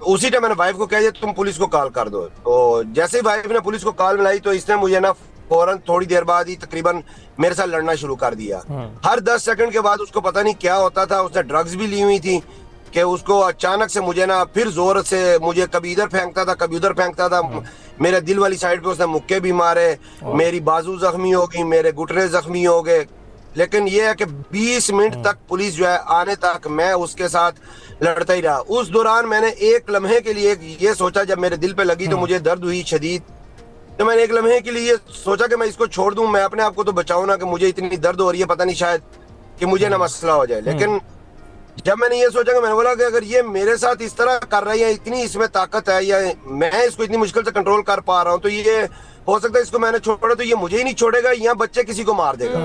उसी टाइम मैंने वाइफ को कह दिया तुम पुलिस को कॉल कर दो। तो जैसे ही वाइफ ने पुलिस को कॉल मिलाई तो इसने मुझे ना फौरन थोड़ी देर बाद ही तकरीबन मेरे साथ लड़ना शुरू कर दिया। हर 10 सेकंड के बाद उसको पता नहीं क्या होता था, उसने ड्रग्स भी ली हुई थी कि उसको अचानक से मुझे ना फिर जोर से मुझे कभी इधर फेंकता था कभी उधर फेंकता था। मेरे दिल वाली साइड पे उसने मुक्के भी मारे, मेरी बाजू जख्मी हो गई, मेरे घुटने जख्मी हो गए। लेकिन ये है कि 20 मिनट तक पुलिस जो है आने तक मैं उसके साथ लड़ता ही रहा। उस दौरान मैंने एक लम्हे के लिए ये सोचा, जब मेरे दिल पे लगी तो मुझे दर्द हुई शदीद, तो मैंने एक लम्हे के लिए सोचा कि मैं इसको छोड़ दूं, मैं अपने आप को तो बचाऊं ना कि मुझे इतनी दर्द हो रही है, पता नहीं शायद कि मुझे ना मसला हो जाए। लेकिन जब मैंने ये सोचा कि मैंने बोला कि अगर ये मेरे साथ इस तरह कर रही है, इतनी इसमें ताकत है या मैं इसको इतनी मुश्किल से कंट्रोल कर पा रहा हूँ, तो ये हो सकता है इसको मैंने छोड़ा तो ये मुझे ही नहीं छोड़ेगा या बच्चे किसी को मार देगा।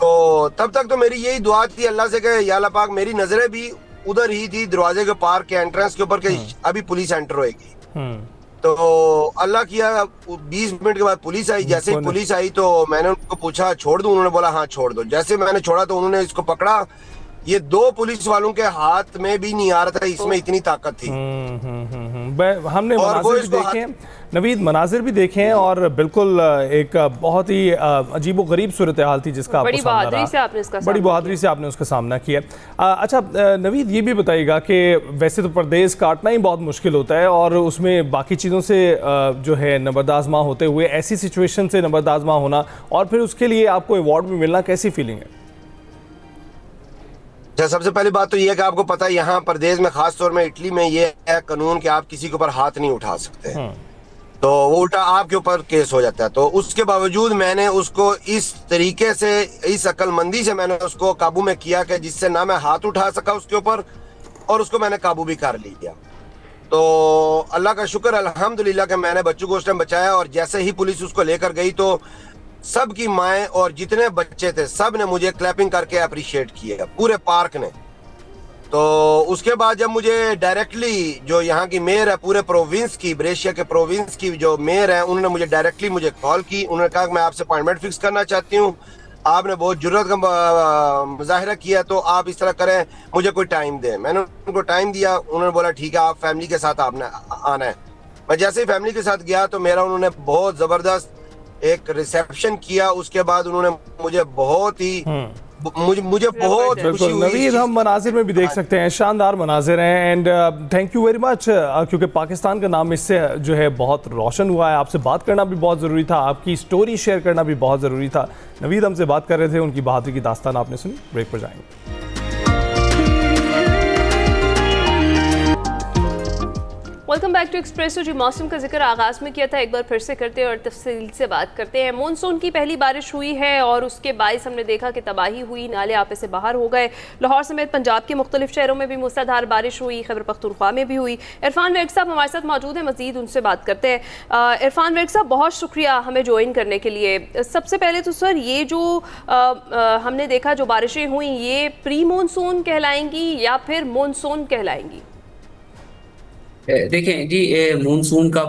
तो तब तक तो मेरी यही दुआ थी अल्लाह से कि या अल्लाह पाक, मेरी नजरें भी उधर ही थी दरवाजे के पार के एंट्रेंस के ऊपर कि अभी पुलिस एंटर होएगी। तो अल्लाह किया 20 मिनट के बाद पुलिस आई। जैसे ही पुलिस आई तो मैंने उनको पूछा छोड़ दूं, उन्होंने बोला हाँ छोड़ दो। जैसे मैंने छोड़ा तो उन्होंने इसको पकड़ा, ये 2 पुलिस वालों के हाथ में भी नहीं आ रहा था, इसमें इतनी ताकत थी। हमने मनाजिर भी देखे हैं नवीद, मनाजिर भी देखे हैं और बिल्कुल एक बहुत ही अजीबो गरीब सूरत हाल थी जिसका बड़ी बहादुरी से आपने उसका सामना किया। अच्छा नवीद, ये भी बताइएगा कि वैसे तो परदेश काटना ही बहुत मुश्किल होता है और उसमें बाकी चीज़ों से जो है नबरदाज़मा होते हुए ऐसी सिचुएशन से नबरदाज़मा होना और फिर उसके लिए आपको अवार्ड भी मिलना, कैसी फीलिंग है? सबसे पहली बात तो ये है कि आपको पता है यहाँ प्रदेश में, खास तौर में इटली में, ये है कानून कि आप किसी के ऊपर हाथ नहीं उठा सकते, तो वो उल्टा आपके ऊपर केस हो जाता है। तो उसके बावजूद मैंने उसको इस तरीके से, इस अक्लमंदी से मैंने उसको काबू में किया कि जिससे ना मैं हाथ उठा सका उसके ऊपर और उसको मैंने काबू भी कर लिया। तो अल्लाह का शुक्र अल्हम्दुलिल्लाह कि मैंने बच्चों को उस टाइम बचाया। और जैसे ही पुलिस उसको लेकर गई तो सबकी माएँ और जितने बच्चे थे सब ने मुझे क्लैपिंग करके अप्रिशिएट किया, पूरे पार्क ने। तो उसके बाद जब मुझे डायरेक्टली जो यहाँ की मेयर है पूरे प्रोविंस की, ब्रेशिया के प्रोविंस की जो मेयर है, उन्होंने मुझे डायरेक्टली मुझे कॉल की। उन्होंने कहा कि मैं आपसे अपॉइंटमेंट फिक्स करना चाहती हूँ, आपने बहुत जुर्रत का मुजाहिरा किया, तो आप इस तरह करें, मुझे कोई टाइम दें। मैंने उनको टाइम दिया, उन्होंने बोला ठीक है आप फैमिली के साथ आपने आना है। मैं जैसे ही फैमिली के साथ गया तो मेरा उन्होंने बहुत ज़बरदस्त एक रिसेप्शन किया। उसके बाद उन्होंने मुझे बहुत ही मुझे बहुत खुशी हुई। नवीद, हम मनाजिर में भी देख सकते हैं, शानदार मनाजिर हैं and thank you very much, क्योंकि पाकिस्तान का नाम इससे जो है बहुत रोशन हुआ है। आपसे बात करना भी बहुत ज़रूरी था, आपकी स्टोरी शेयर करना भी बहुत ज़रूरी था। नवीद हमसे बात कर रहे थे, उनकी बहादुरी की दास्तान आपने सुनी। ब्रेक पर जाएंगे। Welcome back to Expresso. जी, मौसम का जिक्र आगाज़ में किया था, एक बार फिर से करते हैं और तफसील से बात करते हैं। मानसून की पहली बारिश हुई है और उसके बायस हमने देखा कि तबाही हुई, नाले आपे से बाहर हो गए। लाहौर समेत पंजाब के मुख्तलिफ शहरों में भी मूसलाधार बारिश हुई, खैबर पख्तूनख्वा में भी हुई। इरफान वेग साहब हमारे साथ मौजूद हैं, मजीद उनसे बात करते हैं। इरफान वेग साहब, बहुत शुक्रिया हमें ज्वाइन करने के लिए। सबसे पहले तो सर, ये जो हमने देखा जो बारिशें हुई, ये प्री मानसून कहलाएंगी या फिर मानसून कहलाएंगी? देखें जी, मानसून का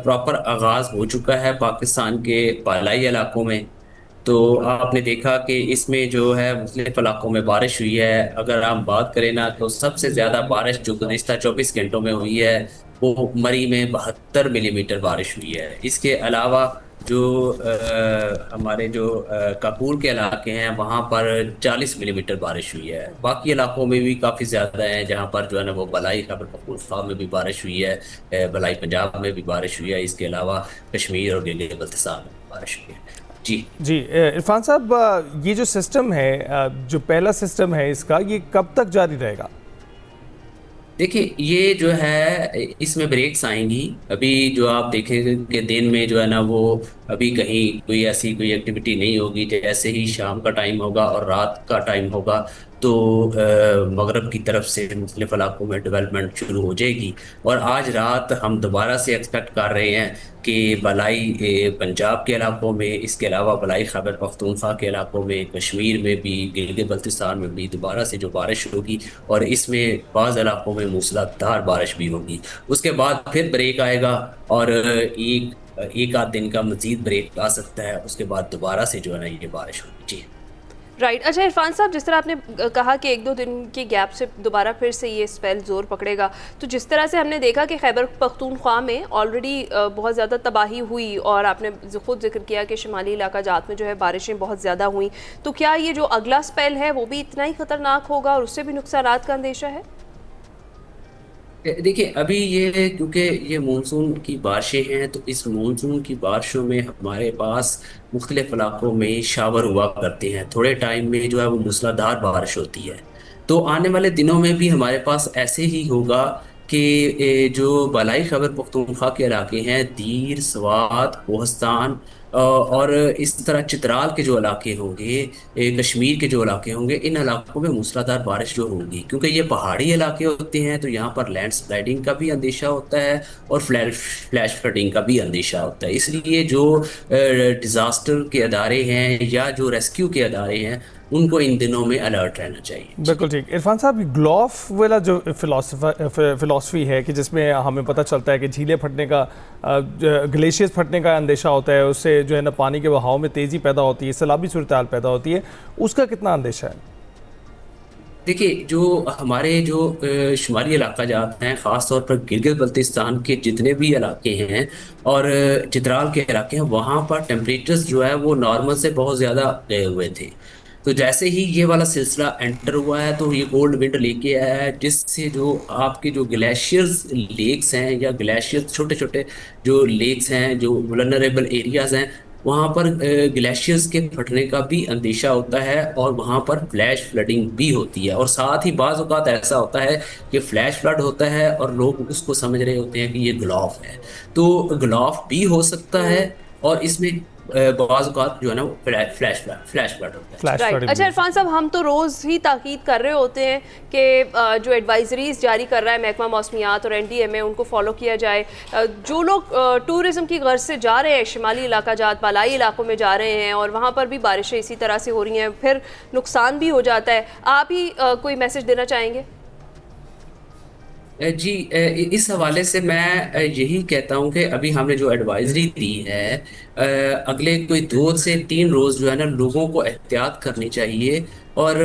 प्रॉपर आगाज़ हो चुका है पाकिस्तान के बालाई इलाकों में। तो आपने देखा कि इसमें जो है मुख्तलिफ इलाकों में बारिश हुई है। अगर हम बात करें ना, तो सबसे ज़्यादा बारिश जो गुज़िश्ता 24 घंटों में हुई है वो मरी में 72 मिलीमीटर बारिश हुई है। इसके अलावा जो हमारे जो काबुल के इलाके हैं वहाँ पर 40 मिलीमीटर बारिश हुई है। बाकी इलाकों में भी काफ़ी ज़्यादा है, जहाँ पर जो है ना वो बलाई खैबर पख्तूनख्वा में भी बारिश हुई है, बलाई पंजाब में भी बारिश हुई है। इसके अलावा कश्मीर और गिलगित बल्तिस्तान में बारिश हुई है। जी इरफान साहब, ये जो सिस्टम है, जो पहला सिस्टम है इसका, ये कब तक जारी रहेगा? देखिए ये जो है इसमें ब्रेक्स आएंगी। अभी जो आप देखेंगे कि दिन में जो है ना वो अभी कहीं कोई ऐसी कोई एक्टिविटी नहीं होगी। जैसे ही शाम का टाइम होगा और रात का टाइम होगा तो मगरब की तरफ से मुख्तलिफ इलाकों में डेवलपमेंट शुरू हो जाएगी। और आज रात हम दोबारा से एक्सपेक्ट कर रहे हैं कि बलाई पंजाब के इलाकों में, इसके अलावा बलाई खैबर पख्तूनख्वा के इलाकों में, कश्मीर में भी, गिलगित बल्तिस्तान में भी दोबारा से जो बारिश होगी और इसमें बाज़ इलाकों में मूसलाधार बारिश भी होगी। उसके बाद फिर ब्रेक आएगा और एक आध दिन का मजीद ब्रेक आ सकता है। उसके बाद दोबारा से जो है ना ये बारिश होगी। जी राइट। अच्छा इरफान साहब, जिस तरह आपने कहा कि 1-2 दिन की गैप से दोबारा फिर से ये स्पेल ज़ोर पकड़ेगा, तो जिस तरह से हमने देखा कि खैबर पख्तूनख्वा में ऑलरेडी बहुत ज़्यादा तबाही हुई और आपने खुद जिक्र किया कि शुमाली इलाका जात में जो है बारिशें बहुत ज़्यादा हुई, तो क्या ये जो अगला स्पेल है वो भी इतना ही ख़तरनाक होगा और उससे भी नुकसानात का अंदेशा है? देखिए अभी ये क्योंकि ये मानसून की बारिशें हैं तो इस मानसून की बारिशों में हमारे पास मुख्तलिफ इलाकों में शावर हुआ करते हैं। थोड़े टाइम में जो है वो मूसलाधार बारिश होती है। तो आने वाले दिनों में भी हमारे पास ऐसे ही होगा कि जो बलाई खैबर पख्तूनख्वा के इलाके हैं, दीर, स्वात, कोहस्तान और इस तरह चित्राल के जो इलाके होंगे, कश्मीर के जो इलाके होंगे, इन इलाकों में मूसलाधार बारिश जो होगी, क्योंकि ये पहाड़ी इलाके होते हैं तो यहाँ पर लैंड स्लाइडिंग का भी अंदेशा होता है और फ्लैश फ्लडिंग का भी अंदेशा होता है। इसलिए जो डिज़ास्टर के अदारे हैं या जो रेस्क्यू के अदारे हैं उनको इन दिनों में अलर्ट रहना चाहिए। बिल्कुल ठीक। इरफान साहब, ग्लोफ वाला जो फिलॉसफी है कि जिसमें हमें पता चलता है कि झीलें फटने का, ग्लेशियर्स फटने का अंदेशा होता है, उससे जो है ना पानी के बहाव में तेज़ी पैदा होती है, सैलाबी सूरत पैदा होती है, उसका कितना अंदेशा है? देखिए जो हमारे जो शुमाली इलाका जाते हैं, ख़ास तौर पर गिलगित बल्तिस्तान के जितने भी इलाके हैं और चित्राल के इलाके हैं, वहाँ पर टेम्परेचर्स जो है वो नॉर्मल से बहुत ज़्यादा गए हुए थे। तो जैसे ही ये वाला सिलसिला एंटर हुआ है तो ये कोल्ड विंड लेके आया है, जिससे जो आपके जो ग्लेशियर्स लेक्स हैं या ग्लेशियर्स छोटे छोटे जो लेक्स हैं, जो वल्नरेबल एरियाज़ हैं, वहाँ पर ग्लेशियर्स के फटने का भी अंदेशा होता है और वहाँ पर फ्लैश फ्लडिंग भी होती है। और साथ ही बाज़ औक़ात ऐसा होता है कि फ्लैश फ्लड होता है और लोग उसको समझ रहे होते हैं कि ये ग्लॉफ है, तो ग्लॉफ भी हो सकता है और इसमें बाज़ औक़ात जो है ना वो फ्लैश फ्लड होता है। राइट। अच्छा इरफान साहब, हम तो रोज़ ही ताकीद कर रहे होते हैं कि जो एडवाइजरीज जारी कर रहा है महकमा मौसमियात और NDMA, उनको फॉलो किया जाए। जो लोग टूरिज़म की गर्ज से जा रहे हैं, शुमाली इलाका जात, बालाई इलाकों में जा रहे हैं और वहाँ पर भी बारिशें इसी तरह से हो रही हैं, फिर नुकसान भी हो जाता है, आप ही कोई मैसेज देना चाहेंगे? जी इस हवाले से मैं यही कहता हूँ कि अभी हमने जो एडवाइजरी दी है, अगले कोई 2 से 3 रोज़ जो है ना लोगों को एहतियात करनी चाहिए। और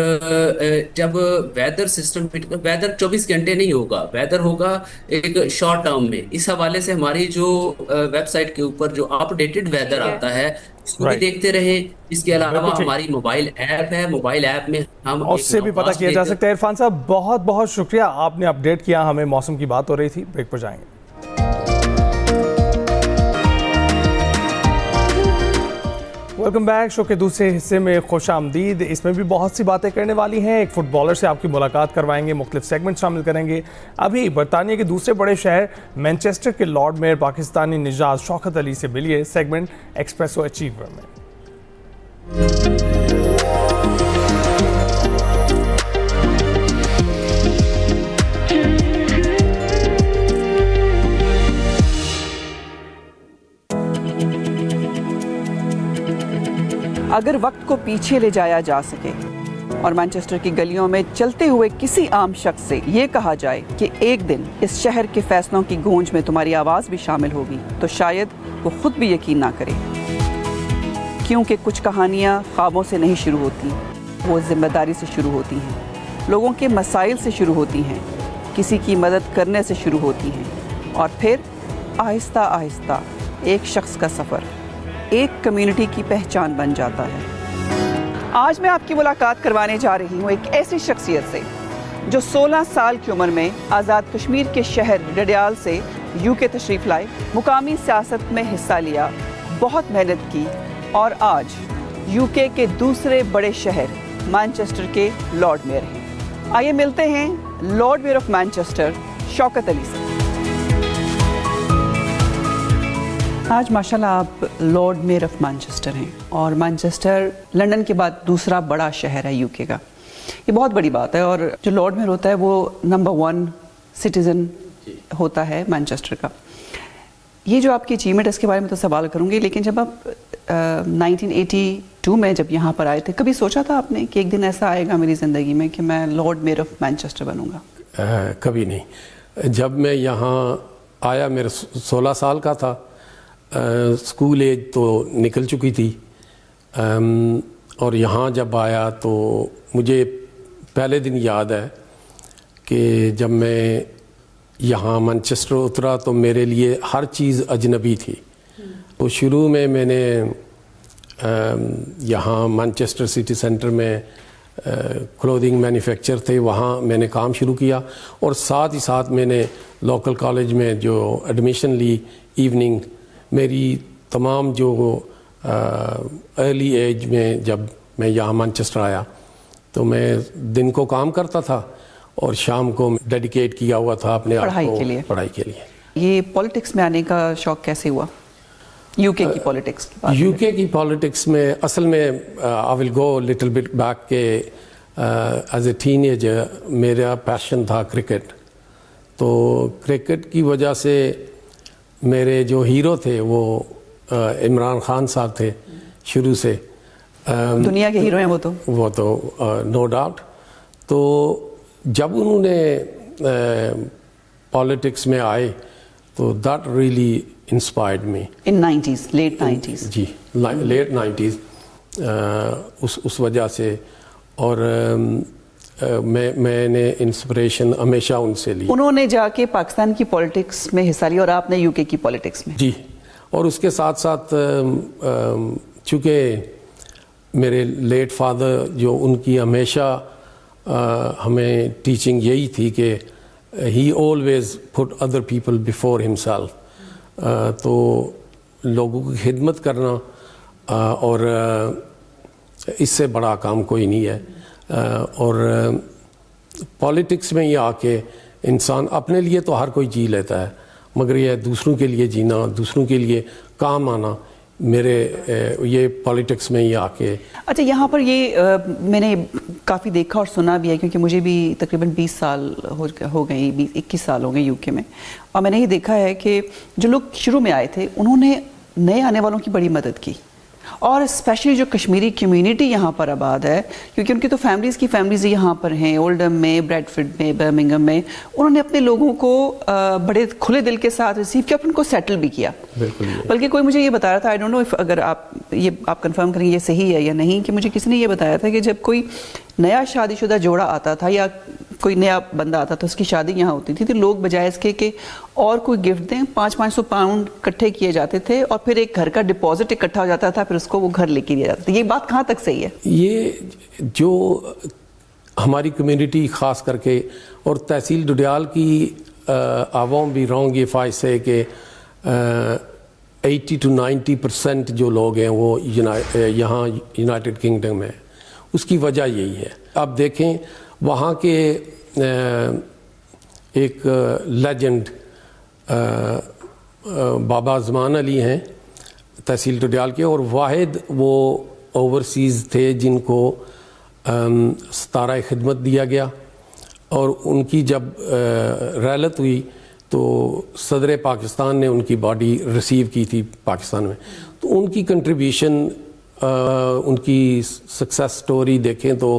जब वेदर सिस्टम, वेदर 24 घंटे नहीं होगा, वेदर होगा एक शॉर्ट टर्म में। इस हवाले से हमारी जो वेबसाइट के ऊपर जो अपडेटेड वेदर आता है उसको भी देखते रहे। इसके अलावा हमारी मोबाइल ऐप है, मोबाइल ऐप में हम उससे भी पता किया जा सकता है। इरफान साहब, बहुत बहुत शुक्रिया, आपने अपडेट किया हमें। मौसम की बात हो रही थी, ब्रेक पर जाएंगे। Welcome back. शो के दूसरे हिस्से में खुश आमदीद। इसमें भी बहुत सी बातें करने वाली हैं। एक फुटबॉलर से आपकी मुलाकात करवाएंगे, मुख्तलिफ सेगमेंट शामिल करेंगे। अभी बरतानिया के दूसरे बड़े शहर मैनचेस्टर के लॉर्ड मेयर पाकिस्तानी निजात शौकत अली से मिलिए सेगमेंट एक्सप्रेसो अचीवर में। अगर वक्त को पीछे ले जाया जा सके और मैनचेस्टर की गलियों में चलते हुए किसी आम शख्स से ये कहा जाए कि एक दिन इस शहर के फैसलों की गूंज में तुम्हारी आवाज़ भी शामिल होगी, तो शायद वो खुद भी यकीन ना करे। क्योंकि कुछ कहानियाँ ख्वाबों से नहीं शुरू होती, वो जिम्मेदारी से शुरू होती हैं, लोगों के मसाइल से शुरू होती हैं, किसी की मदद करने से शुरू होती हैं और फिर आहिस्ता आहिस्ता एक शख्स का सफ़र एक कम्युनिटी की पहचान बन जाता है। आज मैं आपकी मुलाकात करवाने जा रही हूँ एक ऐसी शख्सियत से जो 16 साल की उम्र में आज़ाद कश्मीर के शहर डडियाल से UK तशरीफ़ लाए, मुकामी सियासत में हिस्सा लिया, बहुत मेहनत की और आज UK के दूसरे बड़े शहर मैनचेस्टर के लॉर्ड मेयर हैं। आइए मिलते हैं Lord mayor of Manchester Shaukat Ali से। आज माशाल्लाह आप लॉर्ड मेयर ऑफ मैनचेस्टर हैं और मैनचेस्टर लंदन के बाद दूसरा बड़ा शहर है यूके का। ये बहुत बड़ी बात है और जो लॉर्ड मेयर होता है वो नंबर 1 सिटीज़न होता है मैनचेस्टर का। ये जो आपकी अचीवमेंट है इसके बारे में तो सवाल करूँगी, लेकिन जब आप 1982 में जब यहाँ पर आए थे, कभी सोचा था आपने कि एक दिन ऐसा आएगा मेरी ज़िंदगी में कि मैं लॉर्ड मेयर ऑफ मैनचेस्टर बनूँगा? कभी नहीं। जब मैं यहाँ आया मेरा 16 साल का था, स्कूल एज तो निकल चुकी थी, और यहाँ जब आया तो मुझे पहले दिन याद है कि जब मैं यहाँ मैनचेस्टर उतरा तो मेरे लिए हर चीज़ अजनबी थी। तो शुरू में मैंने यहाँ मैनचेस्टर सिटी सेंटर में क्लोथिंग मैन्युफैक्चर थे, वहाँ मैंने काम शुरू किया और साथ ही साथ मैंने लोकल कॉलेज में जो एडमिशन ली इवनिंग। मेरी तमाम जो अर्ली एज में जब मैं यहाँ मैनचेस्टर आया तो मैं दिन को काम करता था और शाम को डेडिकेट किया हुआ था अपने आप को पढ़ाई के लिए। ये पॉलिटिक्स में आने का शौक कैसे हुआ? यूके की पॉलिटिक्स? यूके की पॉलिटिक्स में असल में I will go little bit back के एज ए टीनेजर मेरा पैशन था क्रिकेट। तो क्रिकेट की वजह से मेरे जो हीरो थे वो इमरान खान साहब थे शुरू से। दुनिया के हीरो हैं वो तो नो डाउट। तो जब उन्होंने पॉलिटिक्स में आए तो that really inspired me in 90s, late 90s। जी, लेट 90s उस वजह से। और मैंने इंस्पिरेशन हमेशा उनसे ली। उन्होंने जाके पाकिस्तान की पॉलिटिक्स में हिस्सा लिया और आपने यूके की पॉलिटिक्स में? जी, और उसके साथ साथ चूँकि मेरे लेट फादर जो उनकी हमेशा हमें टीचिंग यही थी कि ही always put other people before himself. तो लोगों की खिदमत करना और इससे बड़ा काम कोई नहीं है। और पॉलिटिक्स में ये आके इंसान अपने लिए तो हर कोई जी लेता है, मगर ये दूसरों के लिए जीना, दूसरों के लिए काम आना, मेरे ये पॉलिटिक्स में ही आके। अच्छा, यहाँ पर ये मैंने काफ़ी देखा और सुना भी है, क्योंकि मुझे भी तकरीबन 20 साल हो गए, 21 साल हो गए यूके में, और मैंने ये देखा है कि जो लोग शुरू में आए थे उन्होंने नए आने वालों की बड़ी मदद की, और स्पेशली जो कश्मीरी कम्युनिटी यहाँ पर आबाद है, क्योंकि उनकी तो फैमिलीज़ यहाँ पर हैं, ओल्डहम में, ब्रैडफोर्ड में, बर्मिंघम में, उन्होंने अपने लोगों को बड़े खुले दिल के साथ रिसीव किया, उनको सेटल भी किया। बल्कि कोई मुझे ये बता रहा था, आई डोंट नो इफ अगर आप कंफर्म करेंगे ये सही है या नहीं, कि मुझे किसी ने ये बताया था कि जब कोई नया शादीशुदा जोड़ा आता था या कोई नया बंदा आता था, उसकी शादी यहाँ होती थी, तो लोग बजाय इसके कि और कोई गिफ्ट दें 500-500 पाउंड इकट्ठे किए जाते थे और फिर एक घर का डिपॉजिट इकट्ठा हो जाता था, फिर उसको वो घर लेके दिया जाता था। ये बात कहाँ तक सही है? ये जो हमारी कम्युनिटी ख़ास करके और तहसील डुडियाल की आवाम भी रॉन्ग इफ आई से कि 80 to 90% जो लोग हैं वो यहाँ यूनाइटेड किंगडम में, उसकी वजह यही है। अब देखें वहाँ के एक लेजेंड बाबा ज़मान अली हैं तहसील डुडियाल के, और वाहिद वो ओवरसीज़ थे जिनको सतारा खिदमत दिया गया, और उनकी जब रैलत हुई तो सदर पाकिस्तान ने उनकी बॉडी रिसीव की थी पाकिस्तान में। तो उनकी कंट्रीब्यूशन, उनकी सक्सेस स्टोरी देखें तो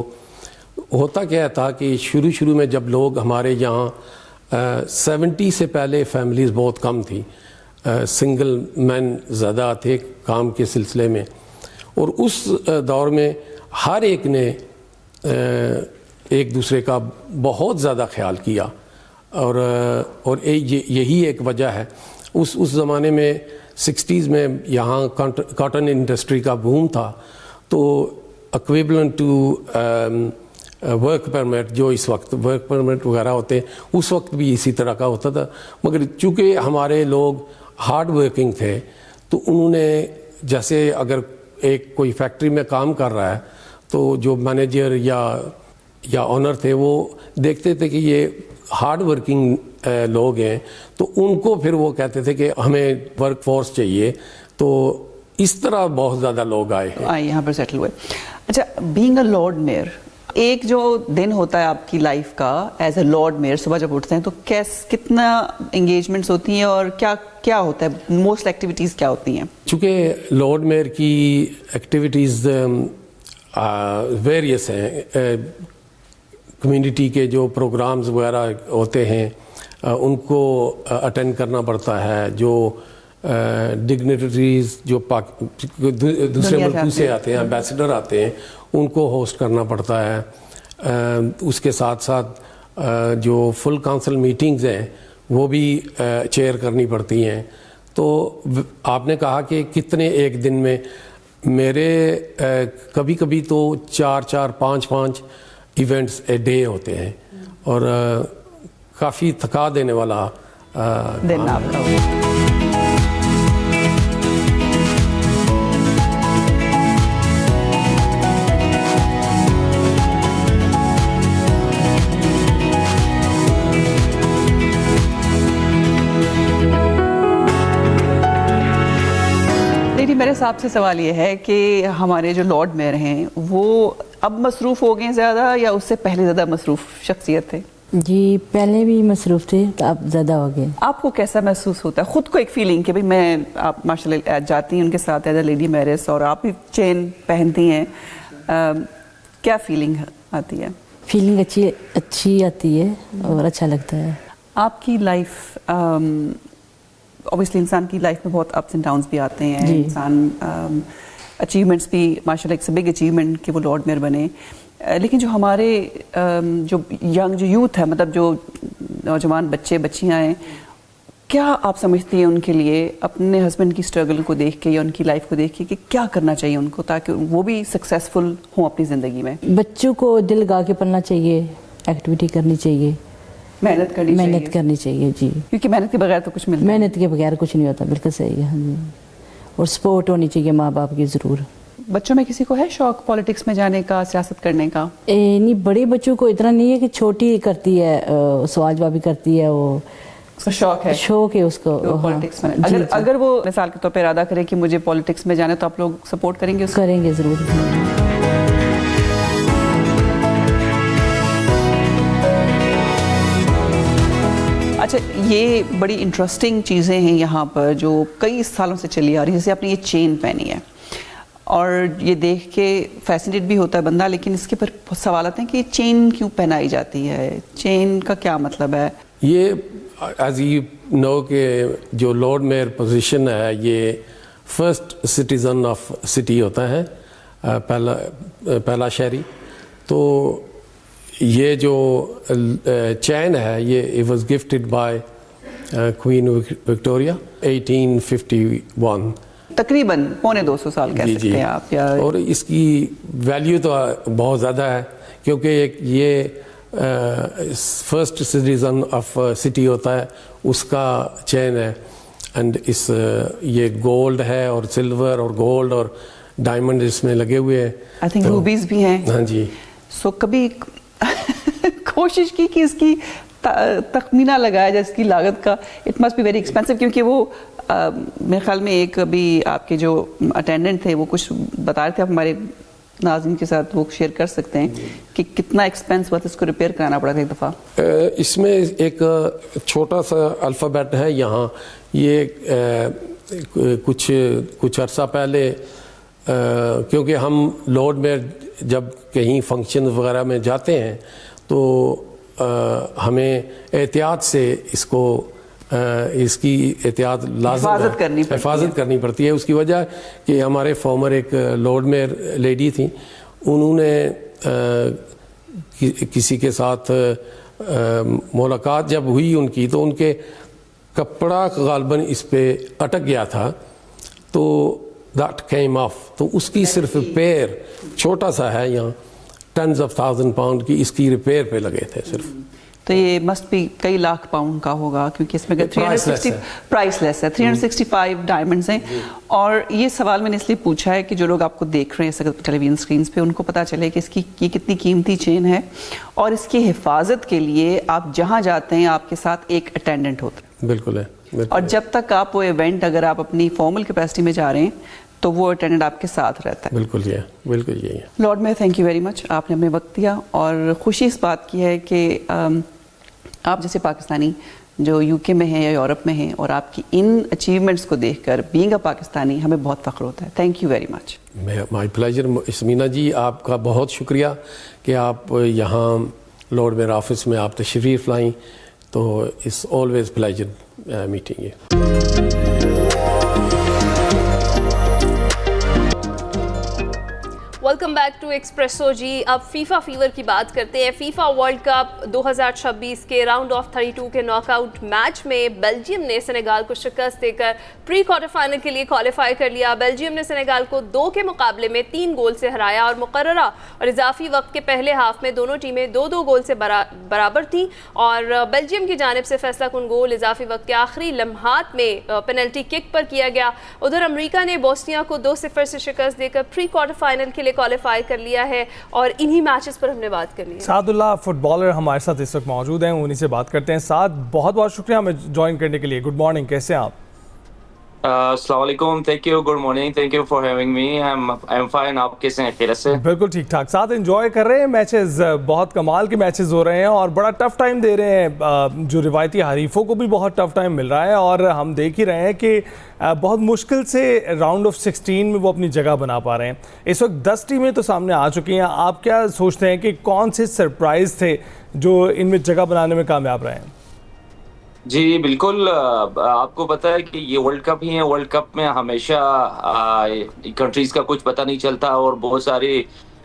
होता क्या था कि शुरू में जब लोग हमारे यहाँ 70 से पहले फैमिलीज़ बहुत कम थी, सिंगल मैन ज़्यादा थे काम के सिलसिले में, और उस दौर में हर एक ने एक दूसरे का बहुत ज़्यादा ख्याल किया, और यही एक वजह है। उस ज़माने में 60s में यहाँ कॉटन इंडस्ट्री का बूम था, तो इक्विवेलेंट टू वर्क परमिट, जो इस वक्त वर्क परमिट वगैरह होते हैं, उस वक्त भी इसी तरह का होता था। मगर चूँकि हमारे लोग हार्ड वर्किंग थे, तो उन्होंने, जैसे अगर एक कोई फैक्ट्री में काम कर रहा है तो जो मैनेजर या या ऑनर थे वो देखते थे कि ये हार्ड वर्किंग लोग हैं, तो उनको फिर वो कहते थे कि हमें वर्क फोर्स चाहिए। तो इस तरह बहुत ज़्यादा लोग आए यहाँ पर सेटल हुए। अच्छा, बीइंग अ लॉर्ड मेयर, एक जो दिन होता है आपकी लाइफ का एज अ लॉर्ड मेयर, सुबह जब उठते हैं तो कितना एंगेजमेंट्स होती हैं और क्या क्या होता है, मोस्ट एक्टिविटीज़ क्या होती हैं? चूँकि लॉर्ड मेयर की एक्टिविटीज़ वेरियस हैं, कम्युनिटी के जो प्रोग्राम्स वगैरह होते हैं उनको अटेंड करना पड़ता है, जो डिग्निटरीज जो दूसरे मुल्कों से आते हैं, एम्बेसडर आते हैं, उनको होस्ट करना पड़ता है। उसके साथ साथ जो फुल काउंसिल मीटिंग्स हैं वो भी चेयर करनी पड़ती हैं। तो आपने कहा कि कितने एक दिन में, मेरे कभी कभी तो 4-5 इवेंट्स ए डे होते हैं और काफ़ी थका देने वाला दिन आपका। मेरे हिसाब से सवाल ये है कि हमारे जो लॉर्ड मेयर हैं वो अब मसरूफ़ हो गए ज़्यादा या उससे पहले ज़्यादा मसरूफ़ शख्सियत थे? जी, पहले भी मसरूफ़ थे तो अब ज़्यादा हो गए। आपको कैसा महसूस होता है खुद को, एक फीलिंग कि भाई मैं, आप माशाल्लाह जाती हैं उनके साथ एज अ लेडी मैरिज और आप भी चेन पहनती हैं, क्या फीलिंग आती है? फीलिंग अच्छी आती है और अच्छा लगता है। आपकी लाइफ, ऑब्वियसली इंसान की लाइफ में बहुत अप्स एंड डाउन्स भी आते हैं, इंसान अचीवमेंट्स भी, माशाल्लाह इट्स अ बिग अचीवमेंट कि वो लॉर्ड मेयर बने, लेकिन जो हमारे जो यंग जो यूथ है, मतलब जो नौजवान बच्चे बच्चियां हैं, क्या आप समझती हैं उनके लिए अपने हस्बैंड की स्ट्रगल को देख के या उनकी लाइफ को देख के कि क्या करना चाहिए उनको ताकि वो भी सक्सेसफुल हों अपनी ज़िंदगी में? बच्चों को दिल लगा के पढ़ना चाहिए, एक्टिविटी करनी चाहिए, मेहनत करनी चाहिए जी, क्योंकि मेहनत के बगैर तो कुछ मिलता, मेहनत के बगैर कुछ नहीं होता। बिल्कुल सही है। हाँ जी, और सपोर्ट होनी चाहिए माँ बाप की ज़रूर। बच्चों में किसी को है शौक पॉलिटिक्स में जाने का, सियासत करने का? नहीं, बड़े बच्चों को इतना नहीं है कि छोटी करती है, सवाल जवाब भी करती है, वो उसका शौक है उसको पॉलिटिक्स में। अगर वो मिसाल के तौर पर इरादा करे कि मुझे पॉलिटिक्स में जाना, तो आप लोग सपोर्ट करेंगे उसको? करेंगे ज़रूर। अच्छा, ये बड़ी इंटरेस्टिंग चीज़ें हैं यहाँ पर जो कई सालों से चली आ रही है। जैसे आपने ये चेन पहनी है और ये देख के फैसिनेट भी होता है बंदा, लेकिन इसके पर सवाल आते हैं कि चेन क्यों पहनाई जाती है, चेन का क्या मतलब है? ये एज यू नो के जो लॉर्ड मेयर पोजीशन है, ये फर्स्ट सिटीज़न ऑफ सिटी होता है, पहला शहरी। तो ये जो चैन है ये it was gifted bye queen Victoria 1851, तकरीबन 250 साल कह सकते हैं आप। और इसकी वैल्यू तो बहुत ज़्यादा है क्योंकि एक ये फर्स्ट सिटीज़न ऑफ सिटी होता है, उसका चैन है। एंड इस ये गोल्ड है और सिल्वर और गोल्ड और डायमंड इसमें लगे हुए हैं। आई थिंक रूबीज भी हैं। हाँ जी। सो कभी कोशिश की कि इसकी तखमीना लगाया जाए इसकी लागत का? It must be very expensive, क्योंकि वो मेरे ख्याल में एक अभी आपके जो अटेंडेंट थे वो कुछ बता रहे थे, आप हमारे नाज़रीन के साथ वो शेयर कर सकते हैं कि कितना एक्सपेंस हुआ था इसको रिपेयर कराना पड़ा था एक दफ़ा? इसमें एक छोटा सा अल्फ़ाबेट है यहाँ, ये कुछ अर्सा पहले क्योंकि हम लॉर्ड मेयर जब कहीं फंक्शन वगैरह में जाते हैं तो हमें एहतियात से इसको इसकी एहतियात लाज़िम हिफाजत करनी पड़ती है। उसकी वजह कि हमारे फॉर्मर एक लॉर्ड मेयर लेडी थी, उन्होंने किसी के साथ मुलाकात जब हुई उनकी, तो उनके कपड़ा गालबन इस पे अटक गया था, तो दैट केम ऑफ। तो उसकी सिर्फ रिपेयर, छोटा सा है यहाँ, tens of thousand pound की इसकी रिपेयर पे लगे थे सिर्फ। तो ये मस्ट भी कई लाख पाउंड का होगा, क्योंकि इसमें 360 प्राइसलेस है, 365 डायमंड्स हैं। और ये सवाल मैंने इसलिए पूछा है कि जो लोग आपको देख रहे हैं टेलीविजन स्क्रीन पे, उनको पता चले कि इसकी ये कितनी कीमती चेन है, और इसकी हिफाजत के लिए आप जहाँ जाते हैं आपके साथ एक अटेंडेंट होता है। बिल्कुल है, बिल्कुल। और जब तक आप वो इवेंट, अगर आप अपनी फॉर्मल कैपेसिटी में जा रहे हैं, तो वो अटेंडेंट आपके साथ रहता है। बिल्कुल ये, बिल्कुल यही है। लॉर्ड में थैंक यू वेरी मच, आपने हमें वक्त दिया, और खुशी इस बात की है कि आप जैसे पाकिस्तानी जो यूके में हैं या यूरोप में हैं, और आपकी इन अचीवमेंट्स को देखकर बीइंग अ पाकिस्तानी हमें बहुत फ़ख्र होता है। Thank you very much. My pleasure. Ismina ji, आपका बहुत शुक्रिया कि आप यहाँ लॉर्ड मेयर ऑफिस में आप तशरीफ़ लाई, तो it's always pleasure meeting you. Welcome back to Expresso जी। अब फीफा फीवर की बात करते हैं। फीफा वर्ल्ड कप 2026 के राउंड ऑफ 32 के नॉकआउट मैच में बेल्जियम ने सेनेगाल को शिकस्त देकर प्री क्वार्टर फाइनल के लिए क्वालिफाई कर लिया। बेल्जियम ने सेनेगाल को 2 के मुकाबले में 3 गोल से हराया, और मुकर्ररा और इजाफी वक्त के पहले हाफ में दोनों टीमें 2-2 गोल से बराबर थी, और बेल्जियम की जानिब से फैसला कुन गोल इजाफी वक्त के आखिरी लम्हात में पेनल्टी किक पर किया गया। उधर अमरीका ने बोस्निया को 2-0 से शिकस्त देकर प्री क्वार्टर फाइनल के लिए क्वालिफाई कर लिया है, और इन्हीं मैचेस पर हमने बात करनी है। सादुल्लाह फुटबॉलर हमारे साथ इस वक्त मौजूद हैं, उन्हीं से बात करते हैं। साद, बहुत बहुत शुक्रिया हमें ज्वाइन करने के लिए। गुड मॉर्निंग, कैसे हैं आप? अस्सलाम वालेकुम, thank you, good morning, thank you for having me. I am fine, आप कैसे हैं? खैरियत से? बिल्कुल ठीक ठाक। साथ एंजॉय कर रहे हैं मैचेस, बहुत कमाल के मैचेस हो रहे हैं और बड़ा टफ टाइम दे रहे हैं, जो रिवायती हरीफों को भी बहुत टफ टाइम मिल रहा है, और हम देख ही रहे हैं कि बहुत मुश्किल से राउंड ऑफ 16 में वो अपनी जगह बना पा रहे हैं। इस वक्त 10 टीमें तो सामने आ चुकी हैं। आप क्या सोचते हैं कि कौन से सरप्राइज थे जो इनमें जगह बनाने में कामयाब रहे हैं? जी बिल्कुल, आपको पता है कि ये वर्ल्ड कप ही है। वर्ल्ड कप में हमेशा कंट्रीज का कुछ पता नहीं चलता, और बहुत सारी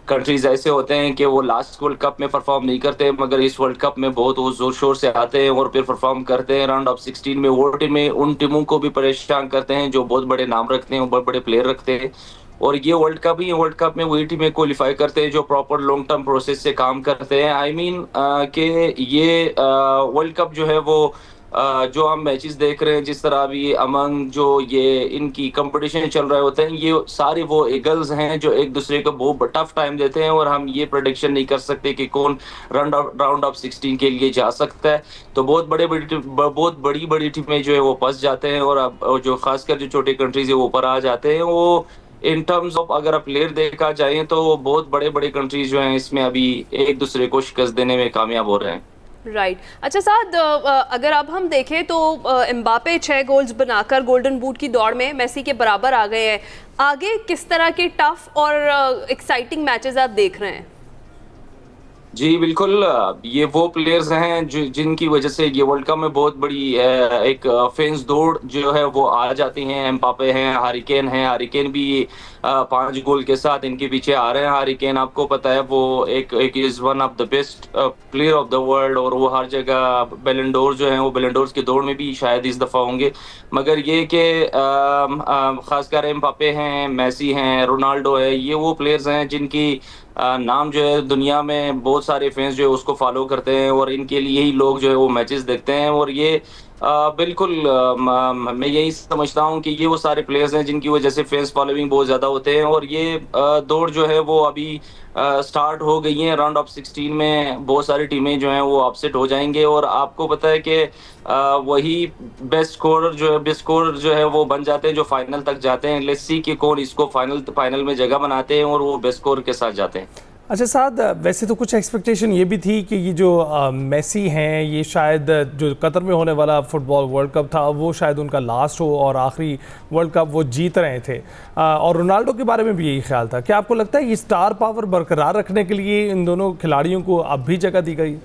कंट्रीज ऐसे होते हैं कि वो लास्ट वर्ल्ड कप में परफॉर्म नहीं करते, मगर इस वर्ल्ड कप में बहुत जोर शोर से आते हैं और फिर परफॉर्म करते हैं। राउंड ऑफ 16 में वो टीमें उन टीमों को भी परेशान करते हैं जो बहुत बड़े नाम रखते हैं, बहुत बड़े प्लेयर रखते हैं, और ये वर्ल्ड कप ही है। वर्ल्ड कप में वही टीमें क्वालिफाई करते हैं जो प्रॉपर लॉन्ग टर्म प्रोसेस से काम करते हैं। आई मीन कि ये वर्ल्ड कप जो है वो जो हम मैचेस देख रहे हैं, जिस तरह अभी अमंग जो ये इनकी कंपटीशन चल रहे होते हैं, ये सारे वो ईगल्स हैं जो एक दूसरे को बहुत टफ टाइम देते हैं, और हम ये प्रेडिक्शन नहीं कर सकते कि कौन राउंड ऑफ 16 के लिए जा सकता है। तो बहुत बड़ी बड़ी टीमें जो है वो फंस जाते हैं, और अब जो खासकर जो छोटे कंट्रीज है वो ऊपर आ जाते हैं। वो इन टर्म्स ऑफ अगर आप प्लेयर देखा जाए तो बहुत बड़े बड़े कंट्रीज जो हैं इसमें अभी एक दूसरे को शिकस्त देने में कामयाब हो रहे हैं। राइट अच्छा साद, अगर अब हम देखें तो एम्बापे 6 गोल्स बनाकर गोल्डन बूट की दौड़ में मेसी के बराबर आ गए हैं। आगे किस तरह के टफ और एक्साइटिंग मैचेस आप देख रहे हैं? जी बिल्कुल, ये वो प्लेयर्स हैं जिनकी वजह से ये वर्ल्ड कप में बहुत बड़ी एक फैंस दौड़ जो है वो आ जाती हैं। एम्बापे हैं, हैरिकेन भी 5 गोल के साथ इनके पीछे आ रहे हैं। हैरिकेन आपको पता है वो एक is one of the best player of the world, और वो हर जगह बैलन डोर जो है वो बैलन डोर की दौड़ में भी शायद इस दफ़ा होंगे। मगर ये कि खासकर एम्बापे हैं, मेसी हैं, रोनाल्डो है, ये वो प्लेयर्स हैं जिनकी नाम जो है दुनिया में बहुत सारे फैंस जो है उसको फॉलो करते हैं, और इनके लिए ही लोग जो है वो मैचेस देखते हैं। और ये बिल्कुल मैं यही समझता हूँ कि ये वो सारे प्लेयर्स हैं जिनकी वजह से फैंस फॉलोइंग बहुत ज़्यादा होते हैं, और ये दौड़ जो है वो अभी स्टार्ट हो गई है। राउंड ऑफ 16 में बहुत सारी टीमें जो हैं वो अपसेट हो जाएंगे, और आपको पता है कि वही बेस्ट स्कोरर जो है वो बन जाते हैं जो फाइनल तक जाते हैं। लेट्स सी कि कौन इसको फाइनल में जगह बनाते हैं और वो बेस्ट स्कोर के साथ जाते हैं। अच्छा साद, वैसे तो कुछ एक्सपेक्टेशन ये भी थी कि ये जो मेसी हैं, ये शायद जो कतर में होने वाला फुटबॉल वर्ल्ड कप था वो शायद उनका लास्ट हो, और आखिरी वर्ल्ड कप वो जीत रहे थे, और रोनाल्डो के बारे में भी यही ख्याल था। क्या आपको लगता है ये स्टार पावर बरकरार रखने के लिए इन दोनों खिलाड़ियों को अब भी जगह दी गई?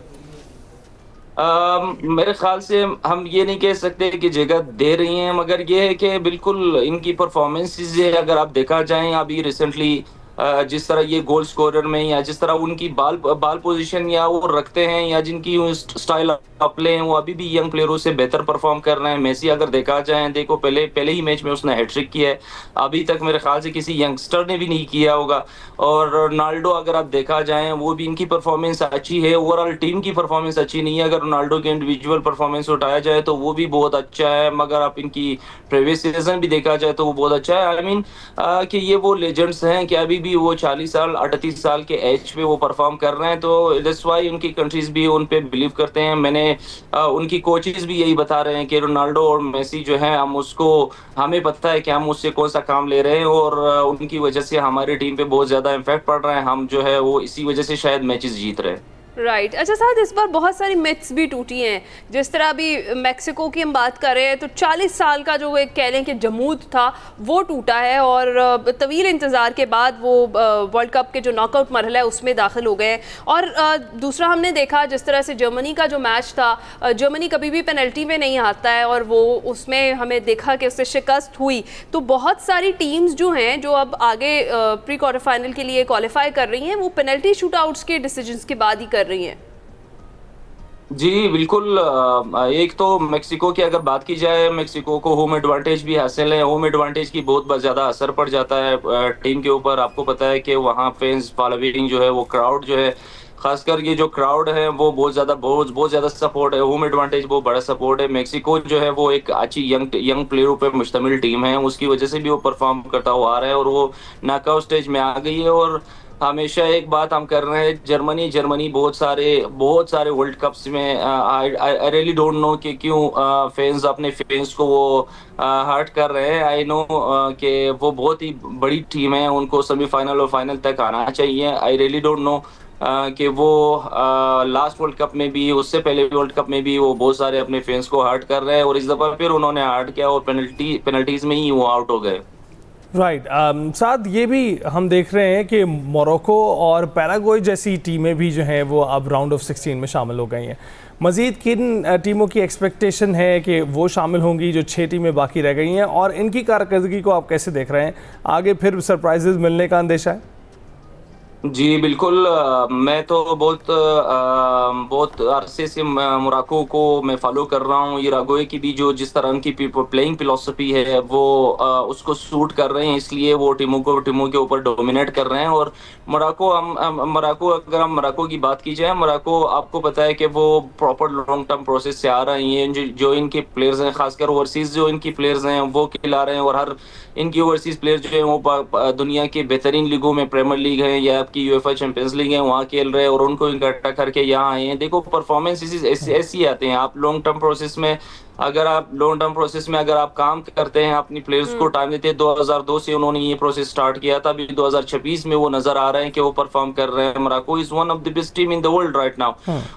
मेरे ख्याल से हम ये नहीं कह सकते कि जगह दे रही हैं, मगर ये है कि बिल्कुल इनकी परफॉर्मेंसेस अगर आप देखा जाए, अभी रिसेंटली जिस तरह ये गोल स्कोरर में या जिस तरह उनकी बाल पोजीशन या वो रखते हैं या जिनकी स्टाइल ऑफ प्ले हैं वो अभी भी यंग प्लेयरों से बेहतर परफॉर्म कर रहे हैं। मेसी अगर देखा जाए, देखो पहले ही मैच में उसने हैट्रिक किया है, अभी तक मेरे ख्याल से किसी यंगस्टर ने भी नहीं किया होगा। और रोनाल्डो अगर आप देखा जाए वो भी इनकी परफॉर्मेंस अच्छी है, ओवरऑल टीम की परफॉर्मेंस अच्छी नहीं है। अगर रोनाल्डो के इंडिविजुअल परफॉर्मेंस उठाया जाए तो वो भी बहुत अच्छा है, मगर आप इनकी प्रीवियस सीजन भी देखा जाए तो वो बहुत अच्छा है। आई मीन कि ये वो लेजेंड्स हैं कि अभी भी वो 40 साल 38 साल के एज पे वो परफॉर्म कर रहे हैं, तो दैट्स व्हाई उनकी कंट्रीज भी उन पे बिलीव करते हैं। मैंने उनकी कोचेस भी यही बता रहे हैं कि रोनाल्डो और मेसी जो है हमें पता है कि हम उससे कौन सा काम ले रहे हैं और उनकी वजह से हमारी टीम पे बहुत ज्यादा इम्पैक्ट पड़ रहा है। हम जो है वो इसी वजह से शायद मैचेस जीत रहे हैं। राइट अच्छा साहब, इस बार बहुत सारी मिथ्स भी टूटी हैं। जिस तरह अभी मैक्सिको की हम बात कर रहे हैं तो 40 साल का जो एक कह लें कि जमूद था वो टूटा है और तवील इंतज़ार के बाद वो वर्ल्ड कप के जो नॉकआउट मरहला है उसमें दाखिल हो गए। और दूसरा हमने देखा जिस तरह से जर्मनी का जो मैच था, जर्मनी कभी भी पेनल्टी में नहीं आता है और वो उसमें हमें देखा कि उससे शिकस्त हुई। तो बहुत सारी टीम्स जो हैं जो अब आगे प्री क्वार्टर फाइनल के लिए क्वालिफाई कर रही हैं वो पेनल्टी शूटआउट्स के डिसीजंस के बाद ही कर रही हैं। जी बिल्कुल। एक तो मेक्सिको की अगर बात की जाए, मेक्सिको को होम एडवांटेज भी हासिल है। होम एडवांटेज की बहुत ज़्यादा असर पड़ जाता है टीम के ऊपर। आपको पता है कि वहाँ फैंस फॉलोइंग जो है वो क्राउड जो है, खासकर ये जो क्राउड है वो बहुत ज़्यादा सपोर्ट है। होम एडवांटेज बहुत बड़ा सपोर्ट है। मेक्सिको जो है वो एक अच्छी यंग प्लेयरों पर मुश्तमिल टीम है, उसकी वजह से भी वो परफॉर्म करता हुआ आ रहा है और वो नॉकआउट स्टेज में आ गई है। और हमेशा एक बात हम कर रहे हैं, जर्मनी बहुत सारे वर्ल्ड कप्स में आई रियली डोंट नो कि क्यों फैंस अपने फैंस को वो हर्ट कर रहे हैं। आई नो कि वो बहुत ही बड़ी टीम है, उनको सेमीफाइनल और फाइनल तक आना चाहिए। आई रियली डोंट नो कि वो लास्ट वर्ल्ड कप में भी, उससे पहले वर्ल्ड कप में भी वो बहुत सारे अपने फैंस को हर्ट कर रहे हैं और इस दफ़ा फिर उन्होंने हर्ट किया और पेनल्टीज में ही वो आउट हो गए। राइट साथ ये भी हम देख रहे हैं कि मोरक्को और पैराग्वे जैसी टीमें भी जो हैं वो अब राउंड ऑफ 16 में शामिल हो गई हैं। मज़ीद किन टीमों की एक्सपेक्टेशन है कि वो शामिल होंगी जो 6 टीमें बाकी रह गई हैं, और इनकी कारकर्दगी को आप कैसे देख रहे हैं? आगे फिर सरप्राइजेज मिलने का अंदेशा है? जी बिल्कुल। मैं तो बहुत अरसे से मोरक्को को मैं फॉलो कर रहा हूँ। इरागोए की भी जो जिस तरह की प्लेइंग फिलॉसफी है वो उसको सूट कर रहे हैं, इसलिए वो टीमों के ऊपर डोमिनेट कर रहे हैं। और मोरक्को अगर हम मोरक्को की बात की जाए, मोरक्को आपको पता है कि वो प्रॉपर लॉन्ग टर्म प्रोसेस से आ रही हैं। जो इनके प्लेयर्स हैं, खासकर ओवरसीज जो इनकी प्लेयर्स हैं वो खिला रहे हैं, और हर इनकी ओवरसीज प्लेयर्स जो है वो दुनिया के बेहतरीन लीगों में, प्रीमियर लीग है या की यूएफए चैंपियंस लीग है, वहाँ खेल रहे हैं और उनको इकट्ठा करके यहाँ आए हैं। देखो परफॉर्मेंस ऐसी आते हैं। आप लॉन्ग टर्म प्रोसेस में अगर आप काम करते हैं, अपनी प्लेयर्स को टाइम देते हैं, 2002 से उन्होंने ये प्रोसेस स्टार्ट किया था, अभी 2026 में वो नजर आ रहे हैं कि वो परफॉर्म कर रहे हैं। Morocco is one of the best team in the world right now.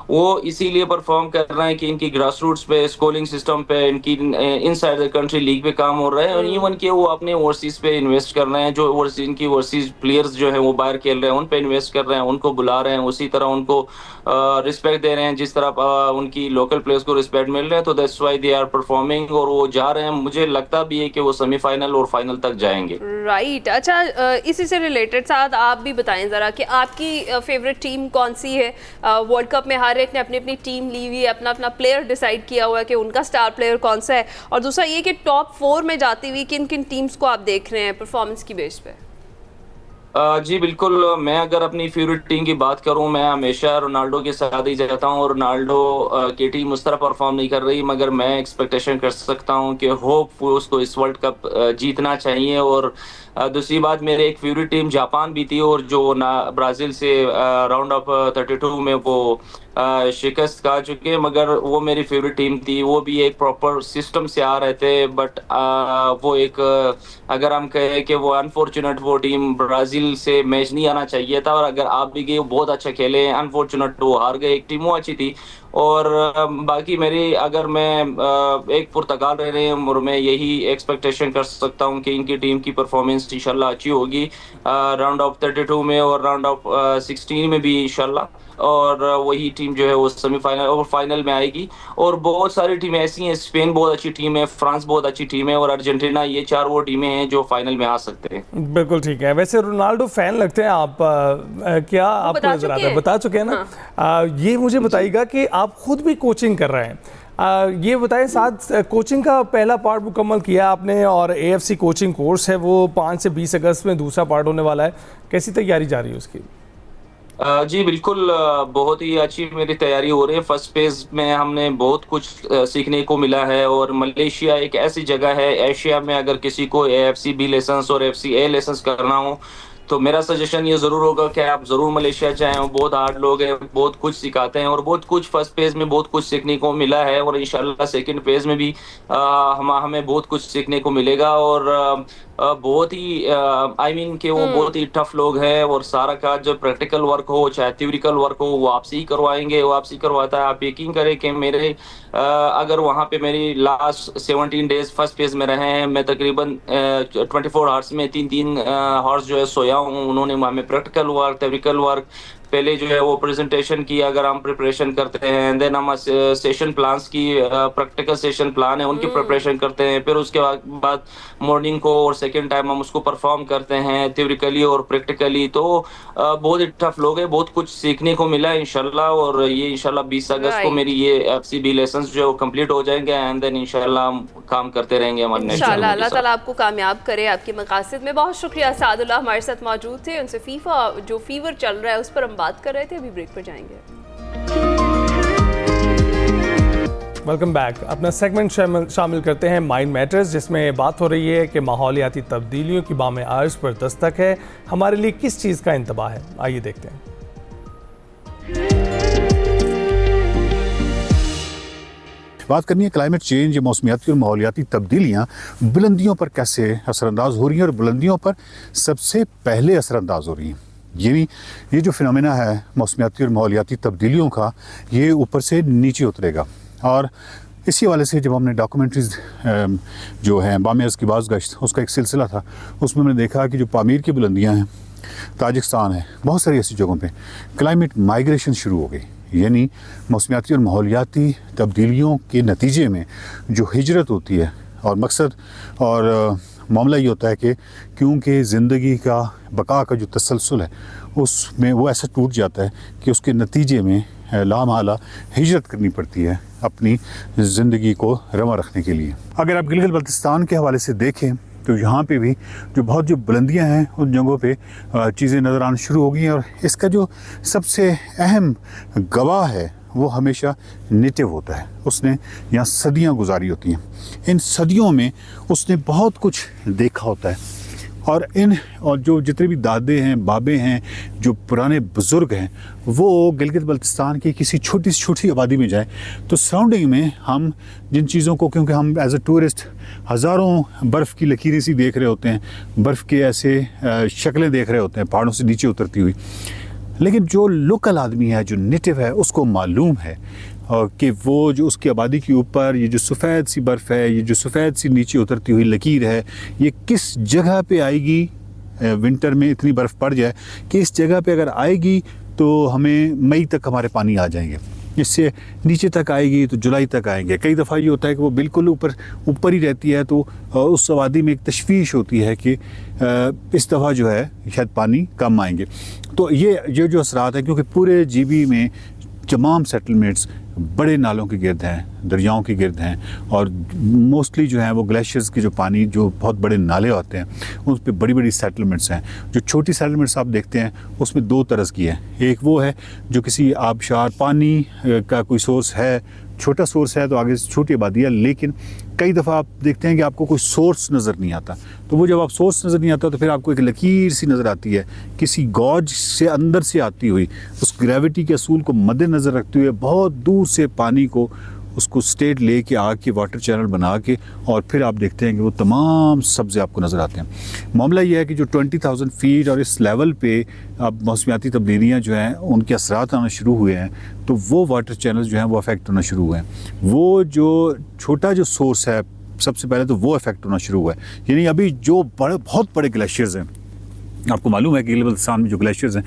वो इसीलिए परफॉर्म कर रहे हैं कि इनकी ग्रास रूट्स पे, स्कोरिंग सिस्टम पे, इनकी इनसाइड द कंट्री लीग पे काम हो रहा है, और इवन कि वो अपने ओवरसीज पे इन्वेस्ट कर रहे हैं। जो इनकी ओवरसीज प्लेयर्स जो है वो बाहर खेल रहे हैं, उन पे इन्वेस्ट कर रहे हैं, उनको बुला रहे हैं, उसी तरह उनको रिस्पेक्ट दे रहे हैं जिस तरह उनकी लोकल प्लेयर्स को रिस्पेक्ट मिल रहे हैं। तो that's why they are performing और वो जा रहे हैं। मुझे लगता भी है कि वो सेमीफाइनल और फाइनल तक जाएंगे। राइट अच्छा, इसी से रिलेटेड साथ आप भी बताएं ज़रा कि आपकी फेवरेट टीम कौन सी है? वर्ल्ड कप में हर एक ने अपनी अपनी टीम ली हुई है, अपना अपना प्लेयर डिसाइड किया हुआ है कि उनका स्टार प्लेयर कौन सा है, और दूसरा ये कि टॉप 4 में जाती हुई किन किन टीम्स को आप देख रहे हैं परफॉर्मेंस की बेस पे? जी बिल्कुल। मैं अगर अपनी फेवरेट टीम की बात करूं, मैं हमेशा रोनाल्डो के साथ ही जाता हूं। रोनाल्डो की टीम उस तरह परफॉर्म नहीं कर रही, मगर मैं एक्सपेक्टेशन कर सकता हूं कि होप उसको इस वर्ल्ड कप जीतना चाहिए। और दूसरी बात, मेरे एक फेवरेट टीम जापान भी थी, और जो ब्राज़ील से राउंड ऑफ 32 में वो शिकस्त खा चुके, मगर वो मेरी फेवरेट टीम थी। वो भी एक प्रॉपर सिस्टम से आ रहे थे, बट वो एक अगर हम कहें कि वो अनफॉर्चुनेट वो टीम ब्राज़ील से मैच नहीं आना चाहिए था, और अगर आप भी गए बहुत अच्छा खेले, अनफॉर्चुनेट वो हार गए। एक टीम वो अच्छी थी और बाकी मेरी अगर मैं एक पुर्तगाल रहने और मैं यही एक्सपेक्टेशन कर सकता हूँ कि इनकी टीम की परफॉर्मेंस इंशाल्लाह अच्छी होगी राउंड ऑफ 32 में और राउंड ऑफ 16 में भी इंशाल्लाह, और वही टीम जो है वो सेमीफाइनल और फाइनल में आएगी। और बहुत सारी टीमें ऐसी हैं, स्पेन बहुत अच्छी टीम है, फ्रांस बहुत अच्छी टीम है और अर्जेंटीना, ये 4 वो टीमें हैं जो फाइनल में आ सकते हैं। बिल्कुल ठीक है। वैसे रोनाल्डो फैन लगते हैं आप, क्या आपको नजर आता है? बता चुके हैं ना। ये मुझे बताइएगा कि आप खुद भी कोचिंग कर रहे हैं, ये बताएं साथ कोचिंग का पहला पार्ट मुकम्मल किया आपने और AFC कोचिंग कोर्स है वो 5 से 20 अगस्त में दूसरा पार्ट होने वाला है, कैसी तैयारी जारी है उसकी? जी बिल्कुल, बहुत ही अच्छी मेरी तैयारी हो रही है। फर्स्ट फेज में हमने बहुत कुछ सीखने को मिला है और मलेशिया एक ऐसी जगह है एशिया में, अगर किसी को AFC B लाइसेंस और AFC A लाइसेंस करना हो तो मेरा सजेशन ये ज़रूर होगा कि आप ज़रूर मलेशिया जाएं। वो बहुत हार्ड लोग हैं, बहुत कुछ सिखाते हैं और बहुत कुछ फर्स्ट फेज में बहुत कुछ सीखने को मिला है और इंशाल्लाह सेकंड फेज में भी हमें बहुत कुछ सीखने को मिलेगा। और बहुत ही कि वो बहुत ही टफ लोग हैं और सारा का जो प्रैक्टिकल वर्क हो चाहे थ्योरिकल वर्क हो वो आपसे ही करवाएंगे, वो आपसे ही करवाता है। आप यकीन करें कि मेरे अगर वहाँ पे मेरी लास्ट 17 डेज फर्स्ट फेज में रहे हैं, मैं तकरीबन 24 आवर्स में 3-3 आवर्स जो है सोया हूँ। उन्होंने हमें प्रैक्टिकल वर्क, थ्योरिकल वर्क, पहले जो है वो प्रेजेंटेशन की अगर हम प्रिपरेशन करते हैं, देन हम सेशन प्लान्स की प्रैक्टिकल सेशन प्लान है उनकी प्रिपरेशन करते हैं, फिर उसके बाद मॉर्निंग को और सेकंड टाइम हम उसको परफॉर्म करते हैं थ्योरिकली और प्रैक्टिकली। तो बहुत ही टफ लोग हैं, बहुत कुछ सीखने को मिला है इंशाल्लाह। और ये इंशाल्लाह 20 अगस्त को मेरी ये AFC B लाइसेंस जो है वो कंप्लीट हो जाएंगे एंड देन इंशाल्लाह हम काम करते रहेंगे हमारे इंशाल्लाह। अल्लाह ताला आपको कामयाब करे आपके मकासद में। बहुत शुक्रिया सादुल्लाह हमारे साथ मौजूद थे, उनसे फीफा जो फीवर चल रहा है उस पर हम बात कर रहे थे। अभी ब्रेक पर जाएंगे। Welcome back. अपना सेगमेंट शामिल करते हैं माइंड मैटर्स, जिसमें बात हो रही है कि माहौलियाती तब्दीलियों की बामे अर्ज पर दस्तक है, हमारे लिए किस चीज़ का इंतबाह है। आइए देखते हैं। बात करनी है क्लाइमेट चेंज या मौसमियाती और माहौलियाती तब्दीलियाँ बुलंदियों पर कैसे असरअंदाज हो रही हैं और बुलंदियों पर सबसे पहले असरअंदाज हो रही हैं। यानी ये जो फिनोमेना है मौसमियाती और माहौलियाती तब्दीलियों का, ये ऊपर से नीचे उतरेगा। और इसी हवाले से जब हमने डॉक्यूमेंट्रीज़ जो हैं बामे अर्ज़ की बाज़गश्त, उसका एक सिलसिला था, उसमें हमने देखा कि जो पामीर की बुलंदियाँ हैं, ताजिकिस्तान है, बहुत सारी ऐसी जगहों पे क्लाइमेट माइग्रेशन शुरू हो गई। यानी मौसमियाती और माहौलियाती तब्दीलियों के नतीजे में जो हिजरत होती है, और मकसद और मामला ये होता है कि क्योंकि ज़िंदगी का बका का जो तसलसल है उसमें वो ऐसा टूट जाता है कि उसके नतीजे में लामहला हिजरत करनी पड़ती है अपनी ज़िंदगी को रवा रखने के लिए। अगर आप गिलगित बल्तिस्तान के हवाले से देखें तो यहाँ पे भी जो बुलंदियाँ हैं उन जगहों पे चीज़ें नज़र आना शुरू हो गई हैं। और इसका जो सबसे अहम गवाह है वो हमेशा नेटिव होता है। उसने यहाँ सदियाँ गुजारी होती हैं, इन सदियों में उसने बहुत कुछ देखा होता है। और जो जितने भी दादे हैं, बाबे हैं, जो पुराने बुज़ुर्ग हैं, वो गिलगित बल्तिस्तान की किसी छोटी से छोटी आबादी में जाए तो सराउंडिंग में हम जिन चीज़ों को, क्योंकि हम एज ए टूरिस्ट हज़ारों बर्फ़ की लकीरें सी देख रहे होते हैं, बर्फ़ के ऐसे शक्लें देख रहे होते हैं पहाड़ों से नीचे उतरती हुई, लेकिन जो लोकल आदमी है, जो नेटिव है, उसको मालूम है कि वो जो उसकी आबादी के ऊपर ये जो सफ़ेद सी बर्फ़ है, ये जो सफ़ेद सी नीचे उतरती हुई लकीर है, ये किस जगह पे आएगी। विंटर में इतनी बर्फ़ पड़ जाए कि इस जगह पे अगर आएगी तो हमें मई तक हमारे पानी आ जाएंगे, इससे नीचे तक आएगी तो जुलाई तक आएंगे। कई दफ़ा ये होता है कि वो बिल्कुल ऊपर ही रहती है, तो उस आबादी में एक तशवीश होती है कि इस दफ़ा जो है शायद पानी कम आएंगे। तो ये जो असरात है, क्योंकि पूरे GB में तमाम सेटलमेंट्स बड़े नालों के गिर्द हैं, दरियाओं के गिर्द हैं, और मोस्टली जो है वो ग्लेशियर्स की जो पानी, जो बहुत बड़े नाले होते हैं, उस पर बड़ी बड़ी सेटलमेंट्स हैं। जो छोटी सेटलमेंट्स आप देखते हैं उसमें 2 तरह की है। एक वो है जो किसी आबशार पानी का कोई सोर्स है, छोटा सोर्स है तो आगे से छोटी आबादी है, लेकिन कई दफ़ा आप देखते हैं कि आपको कोई सोर्स नज़र नहीं आता। तो वो जब आप सोर्स नज़र नहीं आता तो फिर आपको एक लकीर सी नज़र आती है किसी गॉज से अंदर से आती हुई, उस ग्रेविटी के असूल को मद्देनज़र रखते हुए बहुत दूर से पानी को उसको स्टेट ले के आके वाटर चैनल बना के और फिर आप देखते हैं कि वो तमाम सब्ज़े आपको नज़र आते हैं। मामला ये है कि जो 20,000 फीट और इस लेवल पे अब मौसमियाती तब्दीलियाँ जो हैं उनके असरात आना शुरू हुए हैं, तो वो वाटर चैनल्स जो हैं वो अफेक्ट होना शुरू हुए हैं। वो जो छोटा जो सोर्स है सबसे पहले तो वो अफेक्ट होना शुरू हुआ है। यानी अभी जो बहुत बड़े ग्लेशियर्स हैं, आपको मालूम है कि बल्तिस्तान में जो ग्लेशियर्स हैं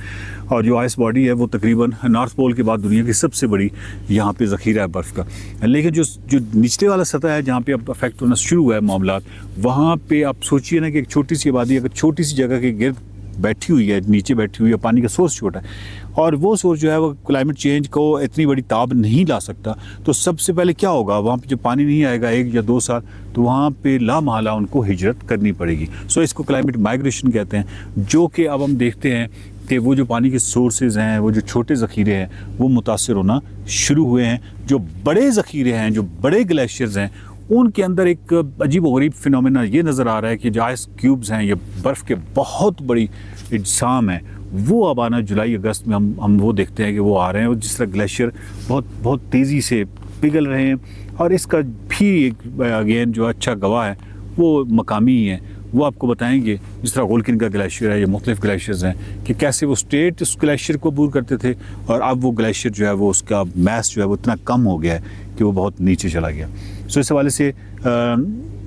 और जो आइस बॉडी है वो तकरीबन नॉर्थ पोल के बाद दुनिया की सबसे बड़ी यहाँ पे ज़ख़ीरा है बर्फ़ का। लेकिन जो निचले वाला सतह है जहाँ पे अब अफेक्ट होना शुरू हुआ है मामला, वहाँ पे आप सोचिए ना कि एक छोटी सी आबादी अगर छोटी सी जगह के गिर्द बैठी हुई है, नीचे बैठी हुई है, पानी का सोर्स छोटा है और वो सोर्स जो है वो क्लाइमेट चेंज को इतनी बड़ी ताब नहीं ला सकता, तो सबसे पहले क्या होगा, वहाँ पे जब पानी नहीं आएगा 1 या 2 साल, तो वहाँ पे लामहला उनको हिजरत करनी पड़ेगी। सो इसको क्लाइमेट माइग्रेशन कहते हैं, जो कि अब हम देखते हैं कि वो जो पानी के सोर्सेज हैं, वो जो छोटे ज़ख़ीरे हैं, वो मुतासर होना शुरू हुए हैं। जो बड़े ज़ख़ीरे हैं, जो बड़े ग्लेशियर्स हैं, उनके अंदर एक अजीब व गरीब फिनोमेना ये नज़र आ रहा है कि जो आइस क्यूब्स हैं, ये बर्फ़ के बहुत बड़ी इजसाम है, वो अब आना जुलाई अगस्त में हम वो देखते हैं कि वो आ रहे हैं। और जिस तरह ग्लेशियर बहुत तेज़ी से पिघल रहे हैं, और इसका भी एक अगेन जो अच्छा गवाह है वो मकामी ही है। वो आपको बताएंगे जिस तरह गोल्किन का ग्लेशियर है या मुख्तलिफ ग्लेशियर्स हैं कि कैसे वो स्टेट उस ग्लेशियर को अबूर करते थे और अब वो ग्लेशियर जो है वो उसका मैस जो है वो इतना कम हो गया है कि वो बहुत नीचे चला गया। सो इस हवाले से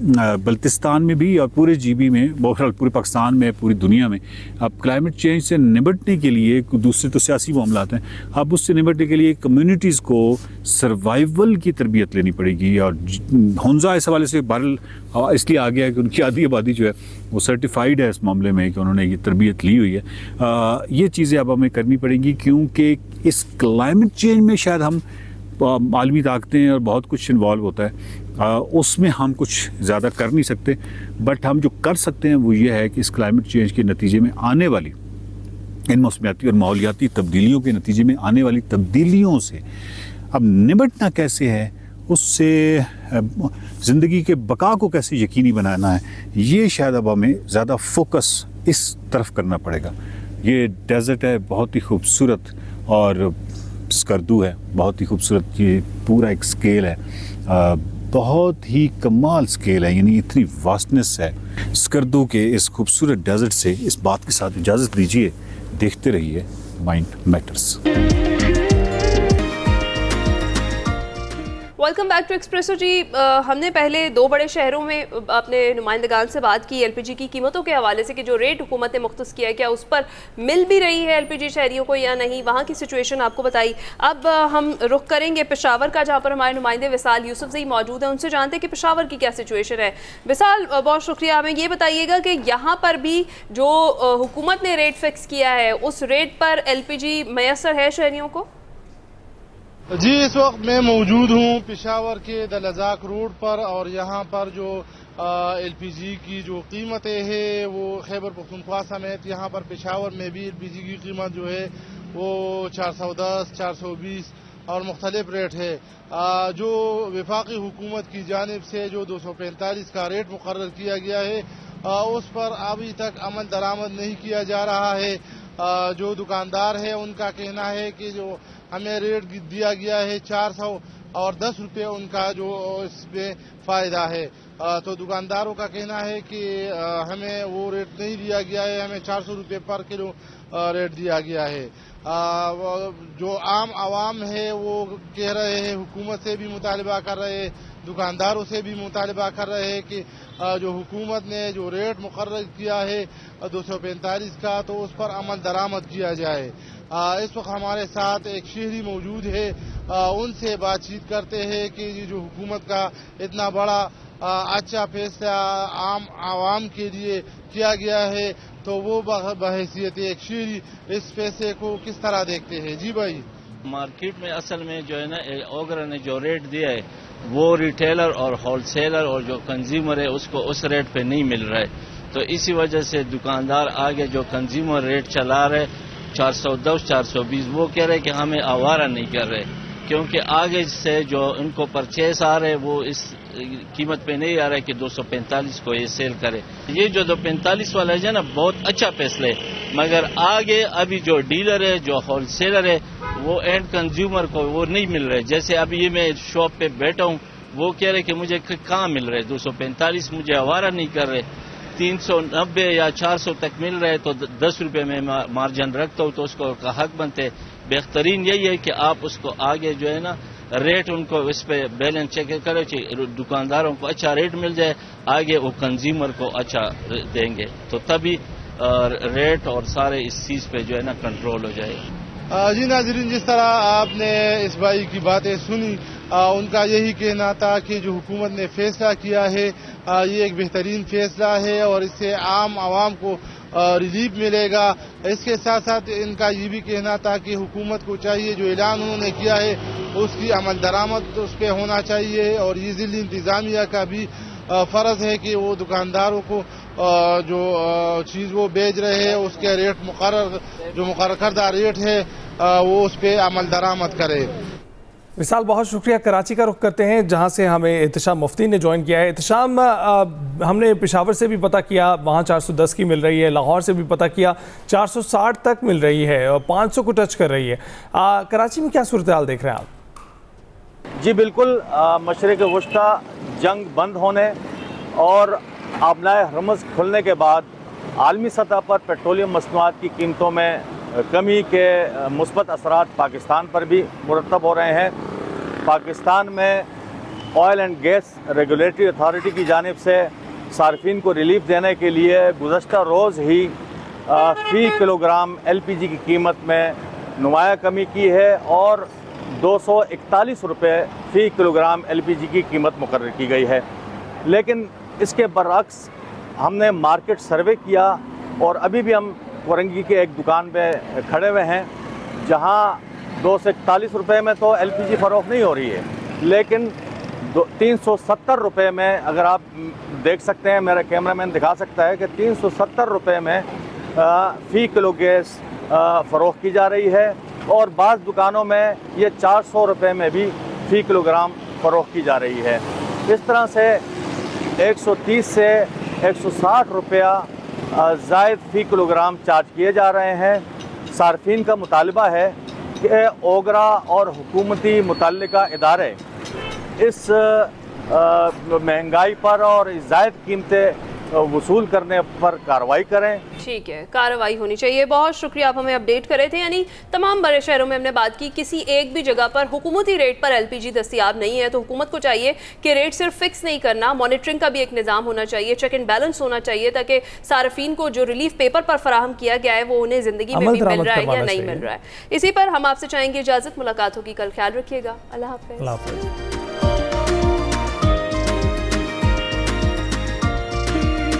बल्तिस्तान में भी और पूरे GB में, बहरहाल पूरे पाकिस्तान में, पूरी दुनिया में अब क्लाइमेट चेंज से निपटने के लिए, दूसरे तो सियासी मामलात हैं, अब उससे निपटने के लिए कम्युनिटीज़ को सर्वाइवल की तरबियत लेनी पड़ेगी। और हंजा इस हवाले से बहरहाल इसलिए आ गया है कि उनकी आधी आबादी जो है वो सर्टिफाइड है इस मामले में कि उन्होंने ये तरबियत ली हुई है। ये चीज़ें अब हमें करनी पड़ेंगी क्योंकि इस क्लाइमेट चेंज में शायद हम आलमी ताकतें और बहुत कुछ इन्वॉल्व होता है, उसमें हम कुछ ज़्यादा कर नहीं सकते, बट हम जो कर सकते हैं वो ये है कि इस क्लाइमेट चेंज के नतीजे में आने वाली, इन मौसमियाती और माहौलियाती तब्दीलियों के नतीजे में आने वाली तब्दीलियों से अब निपटना कैसे है, उससे ज़िंदगी के बका को कैसे यकीनी बनाना है, ये शायद अब हमें ज़्यादा फोकस इस तरफ करना पड़ेगा। ये डेजर्ट है, बहुत ही खूबसूरत, और स्कर्दू है, बहुत ही खूबसूरत, ये पूरा एक स्केल है, बहुत ही कमाल स्केल है, यानी इतनी वास्टनेस है स्कर्दू के इस खूबसूरत डेजर्ट से। इस बात के साथ इजाज़त दीजिए, देखते रहिए mind matters. Welcome back to Expresso जी। हमने पहले 2 बड़े शहरों में अपने नुमाइंदगान से बात की LPG की कीमतों के हवाले से कि जो रेट हुकूमत ने मुख्तस किया है, क्या उस पर मिल भी रही है LPG शहरियों को या नहीं, वहाँ की सिचुएशन आपको बताई। अब हम रुख करेंगे पेशावर का, जहाँ पर हमारे नुमाइंदे विसाल यूसुफजई मौजूद हैं, उनसे जानते हैं कि पेशावर की क्या सिचुएशन है। विसाल, बहुत शुक्रिया। हमें ये बताइएगा कि यहाँ पर भी जो हुकूमत ने रेट फिक्स किया है, उस रेट पर LPG मैसर है शहरियों को? जी, इस वक्त मैं मौजूद हूँ पेशावर के दलजाक रोड पर, और यहाँ पर जो LPG की जो कीमतें हैं वो खैबर पख्तूनख्वा समेत यहाँ पर पेशावर में भी LPG की कीमत जो है वो 410, 420 और मुख्तलिफ रेट है। जो वफाकी हुकूमत की जानिब से जो 245 का रेट मुकर्रर किया गया है, उस पर अभी तक अमल दरामद नहीं किया जा रहा है। जो दुकानदार है उनका कहना है कि जो हमें रेट दिया गया है 410 रुपये उनका जो इसमें फ़ायदा है, तो दुकानदारों का कहना है कि हमें वो रेट नहीं दिया गया है, हमें 400 रुपये पर किलो रेट दिया गया है। जो आम आवाम है वो कह रहे हैं, हुकूमत से भी मुतालबा कर रहे हैं, दुकानदारों से भी मुतालबा कर रहे हैं कि जो हुकूमत ने जो रेट मुकर्रर किया है 245 का, तो उस पर अमल दरामद किया जाए। इस वक्त हमारे साथ एक शहरी मौजूद है, उनसे बातचीत करते हैं कि जो हुकूमत का इतना बड़ा अच्छा फैसला आम आवाम के लिए किया गया है, तो वो बहैसियत एक शहरी इस फैसले को किस तरह देखते हैं। जी भाई, मार्केट में असल में जो है ना, ओगरा ने जो रेट दिया है वो रिटेलर और होलसेलर और जो कंज्यूमर है उसको उस रेट पे नहीं मिल रहा है, तो इसी वजह से दुकानदार आगे जो कंज्यूमर रेट चला रहे 410, 420, वो कह रहे कि हमें आवारा नहीं कर रहे, क्योंकि आगे से जो उनको परचेस आ रहे वो इस कीमत पे नहीं आ रहा है कि 245 को ये सेल करे। ये जो 245 वाला है ना, बहुत अच्छा फैसला है, मगर आगे अभी जो डीलर है, जो होलसेलर है, वो एंड कंज्यूमर को वो नहीं मिल रहे। जैसे अभी ये मैं शॉप पे बैठा हूँ, वो कह रहे कि मुझे कहाँ मिल रहे 245, मुझे आवारा नहीं कर रहे। 390 या 400 तक मिल रहे तो 10 रुपये में मार्जिन रखता हूँ तो उसको हक बनते। बेहतरीन यही है कि आप उसको आगे जो है ना रेट उनको इस पे बैलेंस चेक करें, दुकानदारों को अच्छा रेट मिल जाए, आगे वो कंज्यूमर को अच्छा देंगे तो तभी रेट और सारे इस चीज़ पे जो है ना कंट्रोल हो जाएगा। जी नाज़रीन, जिस तरह आपने इस भाई की बातें सुनी, उनका यही कहना था कि जो हुकूमत ने फैसला किया है ये एक बेहतरीन फैसला है और इससे आम आवाम को रिलीफ मिलेगा। इसके साथ साथ इनका ये भी कहना था कि हुकूमत को चाहिए जो ऐलान उन्होंने किया है उसकी अमल दरामद उस पर होना चाहिए और ये ज़िली इंतज़ामिया का भी फ़र्ज़ है कि वो दुकानदारों को जो चीज़ वो बेच रहे हैं उसके रेट मुकर्रर करदा रेट है वो उस पर अमल दरामद करे। विशाल, बहुत शुक्रिया। कराची का रुख करते हैं जहां से हमें एहतशाम मुफ्ती ने ज्वाइन किया है। एहतशाम, हमने पेशावर से भी पता किया वहां 410 की मिल रही है, लाहौर से भी पता किया 460 तक मिल रही है और 500 को टच कर रही है। कराची में क्या सूरत हाल देख रहे हैं आप? जी बिल्कुल, मशरिक़ वुस्ता जंग बंद होने और आबनाए हरमुज़ खुलने के बाद आलमी सतह पर पेट्रोलियम मसनूआत की कीमतों में कमी के मुस्बत असरात पाकिस्तान पर भी मुरतब हो रहे हैं। पाकिस्तान में oil and gas regulatory authority की जानिब से सार्फिन को रिलीफ देने के लिए गुज़श्ता रोज़ ही फ़ी किलोग्राम LPG की कीमत में नुमाया कमी की है और 241 रुपये फ़ी किलोग्राम LPG की कीमत मुकर्रर की गई है। लेकिन इसके बरअक्स हमने मार्केट सर्वे किया और अभी भी हम कोरंगी के एक दुकान पे खड़े हुए हैं जहां 241 रुपये में तो LPG फ़रोख्त नहीं हो रही है, लेकिन 370 रुपये में, अगर आप देख सकते हैं, मेरा कैमरामैन दिखा सकता है कि 370 रुपये में फ़ी किलो गैस फ़रोख्त की जा रही है और बाज़ दुकानों में ये 400 रुपये में भी फ़ी किलोग्राम फ़रोख्त की जा रही है। इस तरह से 130 से 160 रुपया ज़ायद फ़ी किलोग्राम चार्ज किए जा रहे हैं। सार्फिन का मुतालबा है कि ओगरा और हुकूमती मुतल्लिका इदारे इस महंगाई पर और इस ज़ायद कीमतें वसूल करने पर कार्रवाई करें। ठीक है, कार्रवाई होनी चाहिए। बहुत शुक्रिया, आप हमें अपडेट कर रहे थे। यानी तमाम बड़े शहरों में हमने बात की, किसी एक भी जगह पर हुकूमती रेट पर LPG दस्तियाब नहीं है तो हुकूमत को चाहिए कि रेट सिर्फ फिक्स नहीं करना, मॉनिटरिंग का भी एक निज़ाम होना चाहिए, चेक एंड बैलेंस होना चाहिए ताकि सार्फिन को जो रिलीफ पेपर पर फराहम किया गया है वो उन्हें ज़िंदगी में भी मिल रहा है या नहीं मिल रहा है। इसी पर हम आपसे चाहेंगे इजाज़त, मुलाकात होगी कल। ख्याल रखिएगा, अल्लाह हाफ़िज़।